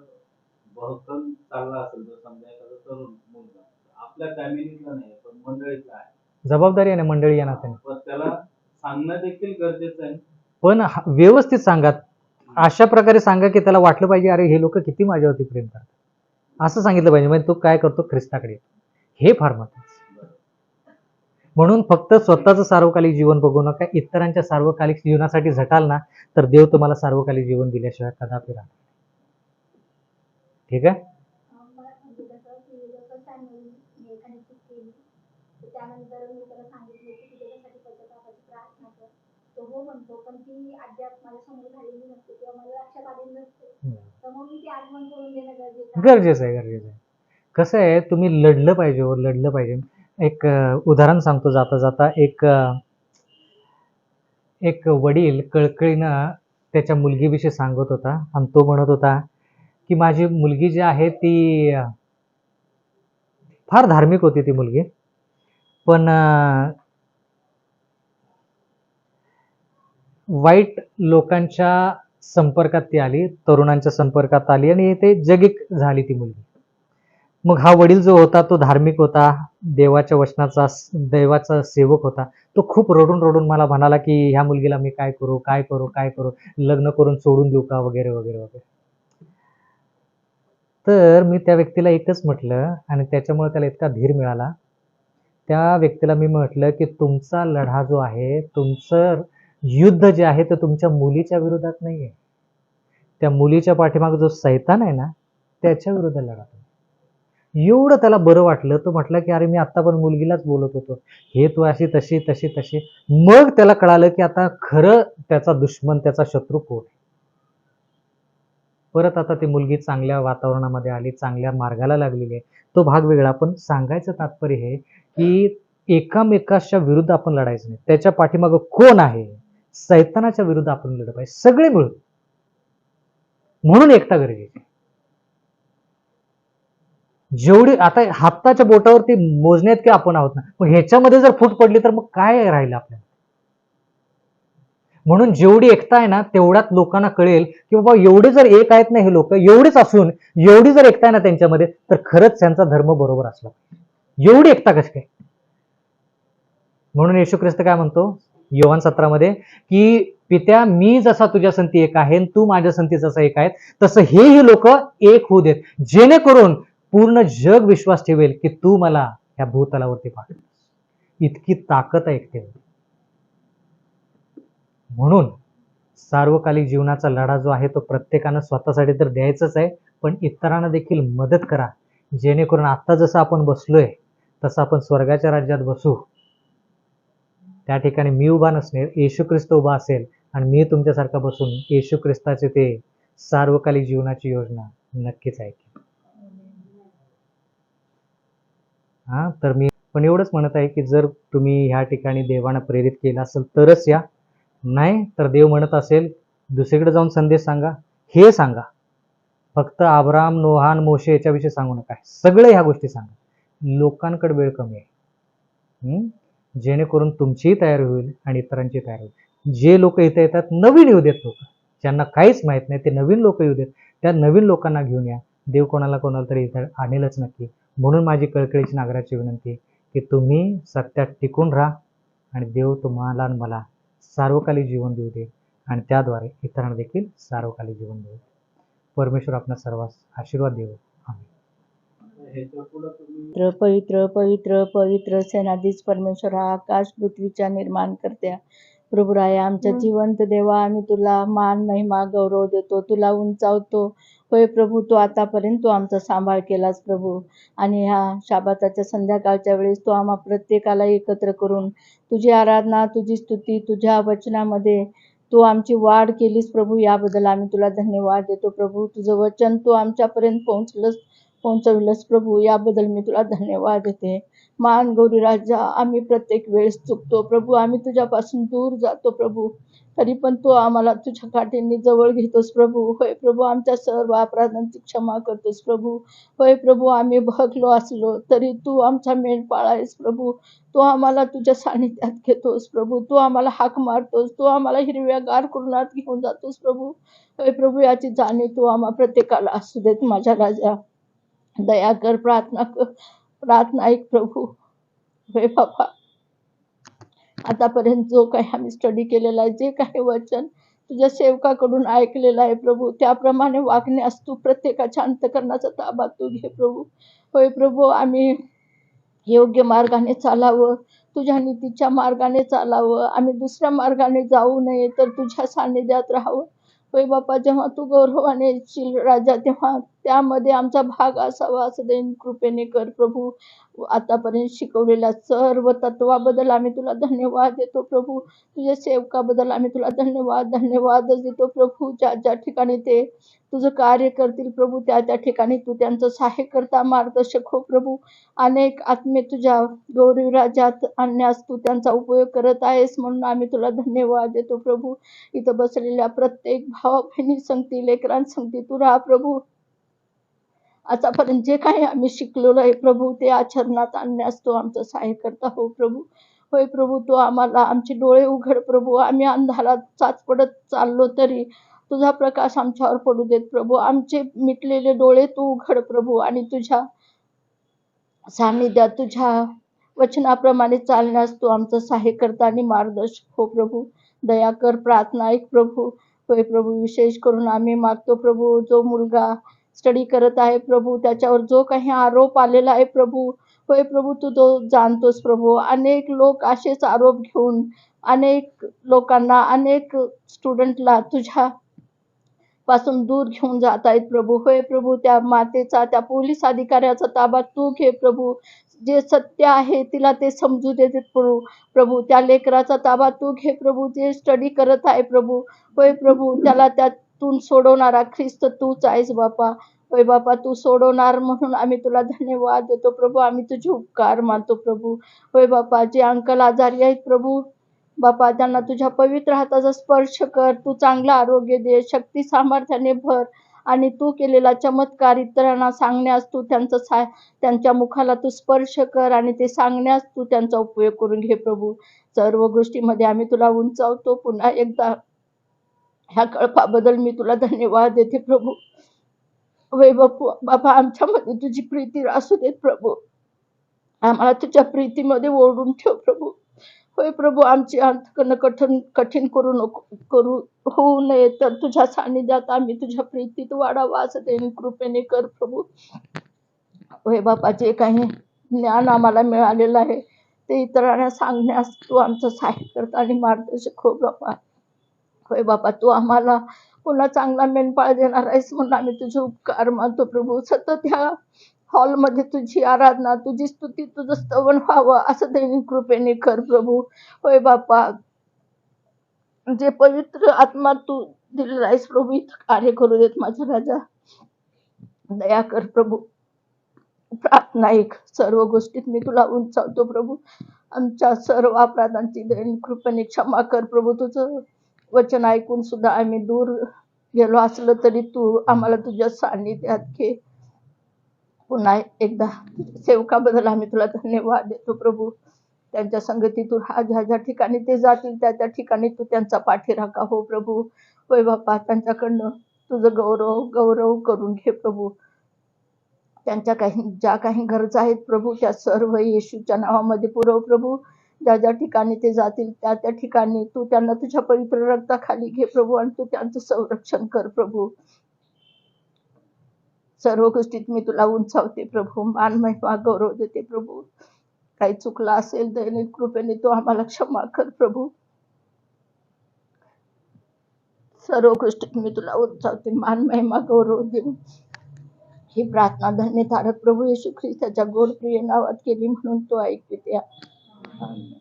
बहुतन चालला असेल, तर समजा एखादा तरुण मुलगा आपल्या फॅमिलीतला नाही पण मंडळीतला आहे, जबाबदारी आहे ना मंडळी या नात्याने. पण त्याला सांगणं देखील गरजेचं आहे. पण व्यवस्थित सांगा, अशा प्रकारे सांगा की त्याला वाटलं पाहिजे अरे हे लोक किती माझ्यावरती प्रेम करतात, असं सांगितलं पाहिजे. म्हणजे तो काय करतो, ख्रिस्ताकडे, हे फार महत्वाचं. म्हणून फक्त स्वतःचं सार्वकालिक जीवन बघू नका, इतरांच्या सार्वकालिक जीवनासाठी झटाल ना, तर देव तुम्हाला सार्वकालिक जीवन दिल्याशिवाय कदापि राहणार. ठीक आहे. मला म्हणजे जसं की जसं फॅमिली मी एखादी चूक केली तर त्यानंतर मी त्याला सांगितलं की तू त्याच्यासाठी पश्चातापाची प्रार्थना कर. तो हो म्हणतो, पण ती अद्याप माझ्यासमोर झालेली नसते किंवा मला लक्षात आलेली नसते. तर मग मी ती आठवण करून देणं गरजेचं आहे. कसं आहे, तुम्ही लढलं पाहिजे, लढलं पाहिजे. एक उदाहरण सांगतो जाता जाता. एक वडील कळकळीनं त्याच्या मुलगीविषयी सांगत होता आणि तो म्हणत होता की माझी मुलगी जी आहे ती फार धार्मिक होती ती मुलगी, पण वाईट लोकांच्या संपर्कात ती आली, तरुणांच्या संपर्कात आली आणि ते जगिक झाली ती मुलगी. मग हा वडील जो होता तो धार्मिक होता, देवाचा सेवक होता. तो खूप रडून रडून मला म्हणाला की ह्या मुलगीला मी काय करू, लग्न करून सोडून देऊ का, वगैरे वगैरे वगैरे. तर मी त्या व्यक्तीला एकच म्हटलं, आणि त्याच्यामुळे त्याला इतका धीर मिळाला. त्या व्यक्तीला मी म्हटलं की तुमचा लढा जो आहे, तुमचं युद्ध जे आहे ते तुमच्या मुलीच्या विरोधात नाहीये. त्या मुलीच्या पाठीमागे जो सैतान आहे ना, त्याच्या विरोधात लढा. एवढं त्याला बरं वाटलं. तो म्हटला की अरे मी आता पण मुलगीलाच बोलत होतो, हे तू अशी तशी तशी तशी. मग त्याला कळालं की आता खरं त्याचा दुश्मन, त्याचा शत्रू कोण. परत आता ती मुलगी चांगल्या वातावरणामध्ये आली, चांगल्या मार्गाला लागलेली आहे. तो भाग वेगळा. पण सांगायचं तात्पर्य हे की एकामेकाच्या विरुद्ध आपण लढायचं नाही. त्याच्या पाठीमागं कोण आहे, सैतानाच्या विरुद्ध आपण लढलं पाहिजे, सगळे मिळून. म्हणून एकता गरजेची. जेवढी आता हाताच्या बोटावरती मोजण्यात की आपण आहोत ना, मग ह्याच्यामध्ये जर फूट पडली तर मग काय राहिलं आपल्याला. म्हणून जेवढी एकता आहे ना, तेवढ्यात लोकांना कळेल की बाबा एवढे जर एक आहेत ना हे लोक, एवढेच असून एवढी जर एकता आहे ना त्यांच्यामध्ये, तर खरंच त्यांचा धर्म बरोबर असला. एवढी एकता कशी काय. म्हणून येशू ख्रिस्त काय म्हणतो योहान 17 की पित्या मी जसा तुझ्या संती एक आहे, तू माझ्या संती जसा एक आहेत, तसं हे लोक एक होऊ देत, जेणेकरून पूर्ण जग विश्वास ठेवेल की तू मला ह्या भूतलावरती पाठव. इतकी ताकद आहे एकतेवर. म्हणून सार्वकालिक जीवनाचा लढा जो आहे तो प्रत्येकानं स्वतःसाठी तर द्यायचंच आहे, पण इतरांना देखील मदत करा, जेणेकरून आत्ता जसं आपण बसलोय तसं आपण स्वर्गाच्या राज्यात बसू. त्या ठिकाणी मी उभा नसणे, येशू ख्रिस्त उभा असेल आणि मी तुमच्यासारखा बसून येशू ख्रिस्ताचे ते सार्वकालिक जीवनाची योजना नक्कीच ऐकेन. तर मी पण एवढंच म्हणत आहे की जर तुम्ही ह्या ठिकाणी देवानं प्रेरित केलं असेल तरच या, नाही तर देव म्हणत असेल दुसरीकडे जाऊन संदेश सांगा, हे सांगा. फक्त अब्राम, नोहान, मोशे याच्याविषयी सांगू नका, सगळे ह्या गोष्टी सांगा. लोकांकडे वेळ कमी आहे, जेणेकरून तुमचीही तयारी होईल आणि इतरांची तयारी होईल. जे लोक इथे येतात नवीन येऊ देत, लोक ज्यांना काहीच माहित नाही ते नवीन लोक येऊ देत, त्या नवीन लोकांना घेऊन या. देव कोणाला तरी इथे आणेलच नक्की. म्हणून माझी कळकळीची नागराची विनंती की तुम्ही सत्यात टिकून राहा आणि देव तुम्हाला आणि मला सार्वकालिक जीवन देऊ दे आणि त्याद्वारे इतरांना देखील सार्वकालिक जीवन देऊ. परमेश्वर आपल्या सर्वांस आशीर्वाद देऊ. ह्याच्या पुढे तुम्ही पवित्र पवित्र पवित्र पवित्र सेनाधीश परमेश्वरा, आकाश पृथ्वीच्या निर्माण करत्या प्रभुराया, आमच्या जिवंत देवा, आम्ही तुला मान, महिमा, गौरव देतो, तुला उंचावतो. होय प्रभू, तू आतापर्यंत तू आमचा सांभाळ केलास प्रभू, आणि ह्या शाबाताच्या संध्याकाळच्या वेळेस तू आम्हा प्रत्येकाला एकत्र करून तुझी आराधना, तुझी स्तुती, तुझ्या वचनामध्ये तू आमची वाढ केलीस प्रभू, याबद्दल आम्ही तुला धन्यवाद देतो प्रभू. तुझं वचन तू आमच्यापर्यंत पोहोचवलंस प्रभू, याबद्दल मी तुला धन्यवाद देते. मान गौरी राजा, आम्ही प्रत्येक वेळेस चुकतो प्रभू, आम्ही तुझ्यापासून दूर जातो प्रभू, तरी पण तू आम्हाला तुझ्या काठींनी जवळ घेतोस प्रभू. होय प्रभू, आमच्या सर्व अपराधांची क्षमा करतोस प्रभू. होय प्रभू, आम्ही भगलो असलो तरी तू आमचा मेंढपाळ आहेस प्रभू. तू आम्हाला तुझ्या सानिध्यात घेतोस प्रभू, तू आम्हाला हाक मारतोस, तू आम्हाला हिरव्यागार कुरणात घेऊन जातोस प्रभू. होय प्रभू, याची जाणीव तू आम्हा प्रत्येकाला असू देत माझ्या राजा. दया कर, प्रार्थना ऐक प्रभू. होय बाबा, आतापर्यंत जो काही आम्ही स्टडी केलेला आहे, जे काही वचन तुझ्या सेवकाकडून ऐकलेलं आहे प्रभू, त्याप्रमाणे वागण्यास तू प्रत्येकाच्या अंतकरणाचा ताबा तू घे प्रभू. होय प्रभू, आम्ही योग्य मार्गाने चालावं, तुझ्या नीतीच्या मार्गाने चालावं, आम्ही दुसऱ्या मार्गाने जाऊ नये, तर तुझ्या सान्निध्यात राहावं. होय बापा, जेव्हा तू गौरवाने येशील राजा, तेव्हा त्यामध्ये आमचा भाग असावा असं देईन कृपेने कर प्रभू. आतापर्यंत शिकवलेल्या सर्व तत्वाबद्दल आम्ही तुला धन्यवाद देतो प्रभू. तुझ्या सेवकाबद्दल आम्ही तुला धन्यवादच देतो प्रभू. ज्या ज्या ठिकाणी ते तुझं कार्य करतील प्रभू, त्या त्या ठिकाणी तू त्यांचं सहाय्यकर्ता, मार्गदर्शक हो प्रभू. अनेक आत्मे तुझ्या गौरी राज्यात आणण्यास तू त्यांचा उपयोग करत आहेस, म्हणून आम्ही तुला धन्यवाद देतो प्रभू. इथं बसलेल्या प्रत्येक भावा बहिणी संगती, लेकरांसंगती तू राहा प्रभू. आतापर्यंत जे काही आम्ही शिकलेलो आहे प्रभू, ते आचरणात आणण्यास तू आमचं सहाय्य करता हो प्रभू. होय प्रभू, तू आम्हाला आमचे डोळे उघड प्रभू. आम्ही अंधारात चाचपडत चाललो तरी तुझा प्रकाश आमच्यावर पडू देत प्रभू. आमचे मिटलेले डोळे तू उघड प्रभू, आणि तुझ्या सान्निध्यात तुझ्या वचनाप्रमाणे चालण्यास तू आमचं सहाय्य करता आणि मार्गदर्शक हो प्रभू. दया कर, प्रार्थना ऐक प्रभू. होय प्रभू, विशेष करून आम्ही मागतो प्रभू, जो मुलगा स्टडी करत आहे प्रभू, त्याच्यावर जो काही आरोप आलेला आहे प्रभू, होय प्रभू, तू तो जाणतोस प्रभू. अनेक लोक असेच आरोप घेऊन अनेक लोकांना, अनेक स्टुडंटला तुझ्या पासून दूर घेऊन जात आहेत प्रभू. होय प्रभू, त्या मातेचा, त्या पोलीस अधिकाऱ्याचा ताबा तू घे प्रभू. जे सत्य आहे तिला ते समजू देत प्रभू. त्या लेकराचा ताबा तू घे प्रभू, जे स्टडी करत आहे प्रभू. होय प्रभू, त्याला त्यातून सोडवणारा ख्रिस्त तूच आहेस बापा. होय बापा, तू सोडवणार म्हणून आम्ही तुला धन्यवाद देतो प्रभू. आम्ही तुझे उपकार मानतो प्रभू. होय बापा, जे अंकल आजारी आहेत प्रभू बापा, त्यांना तुझ्या पवित्र हाताचा स्पर्श कर. तू चांगलं आरोग्य दे, शक्ती सामर्थ्याने भर, आणि तू केलेला चमत्कार इतरांना सांगण्यास तू त्यांच्या मुखाला तू स्पर्श कर, आणि ते सांगण्यास तू त्यांचा उपयोग करून घे प्रभू. सर्व गोष्टीमध्ये आम्ही तुला उंचावतो. पुन्हा एकदा ह्या कळपाबद्दल मी तुला धन्यवाद देते प्रभू. होय बाबा, आमच्यामध्ये तुझी प्रीती असू देत प्रभू. आम्हाला तुझ्या प्रीतीमध्ये ओढून ठेव प्रभू. होय प्रभू, आमची अंतकरण कठीण करू होऊ नये, तर तुझ्या सानिध्यात आम्ही तुझ्या प्रीतीत वाढावा असं देईन कृपेने कर प्रभू. होय बापा, जे काही ज्ञान आम्हाला मिळालेलं आहे ते इतरांना सांगण्यास तू आमचं सहाय्य करता आणि मार्गदर्शक हो बापा. होय बाबा, तू आम्हाला पुन्हा चांगला मेंढपाळ देणार आहेस म्हणून आम्ही तुझे उपकार मानतो प्रभू. सतत ह्या हॉलमध्ये तुझी आराधना, तुझी स्तुती, तुझं स्तवन व्हावं असं दैनिक कृपेने कर प्रभू. होय बापा, जे पवित्र आत्मा तू दिलेला आहेस प्रभू, इथं कार्य करू देत माझा राजा. दया कर प्रभू. प्रार्थना ऐक. सर्व गोष्टीत मी तुला उंचावतो प्रभू. आमच्या सर्व अपराधांची दैनिक कृपेने क्षमा कर प्रभू. तुझं वचन ऐकून सुद्धा आम्ही दूर गेलो असलं तरी तू आम्हाला तुझ्या सान्निध्यात घे. पुन्हा एकदा सेवकाबद्दल आम्ही तुला धन्यवाद देतो प्रभू. त्यांच्या संगतीतून ज्या ज्या ठिकाणी ते जातील त्या त्या ठिकाणी तू त्यांचा पाठीराखा हो प्रभू. होय बापा, त्यांच्याकडनं तुझं गौरव करून घे प्रभू. त्यांच्या ज्या काही गरजा आहेत प्रभू, त्या सर्व येशूच्या नावामध्ये पुरव प्रभू. ज्या ज्या ठिकाणी ते जातील त्या त्या ठिकाणी तू त्यांना तुझ्या पवित्र रक्ताखाली घे प्रभू आणि तू त्यांचं संरक्षण कर प्रभू. सर्व गोष्टीत मी तुला उंचावते प्रभू. मान महिमा गौरव देते प्रभू. काही चुकलं असेल दैनिक कृपेने तू आम्हाला क्षमा कर प्रभू. सर्व गोष्टीत मी तुला उंचावते. मान महिमा गौरव देऊन ही प्रार्थना धन्य तारक प्रभू येशू ख्रिस्ताच्या गोड प्रिय नावात केली म्हणून तो ऐकते. आमेन.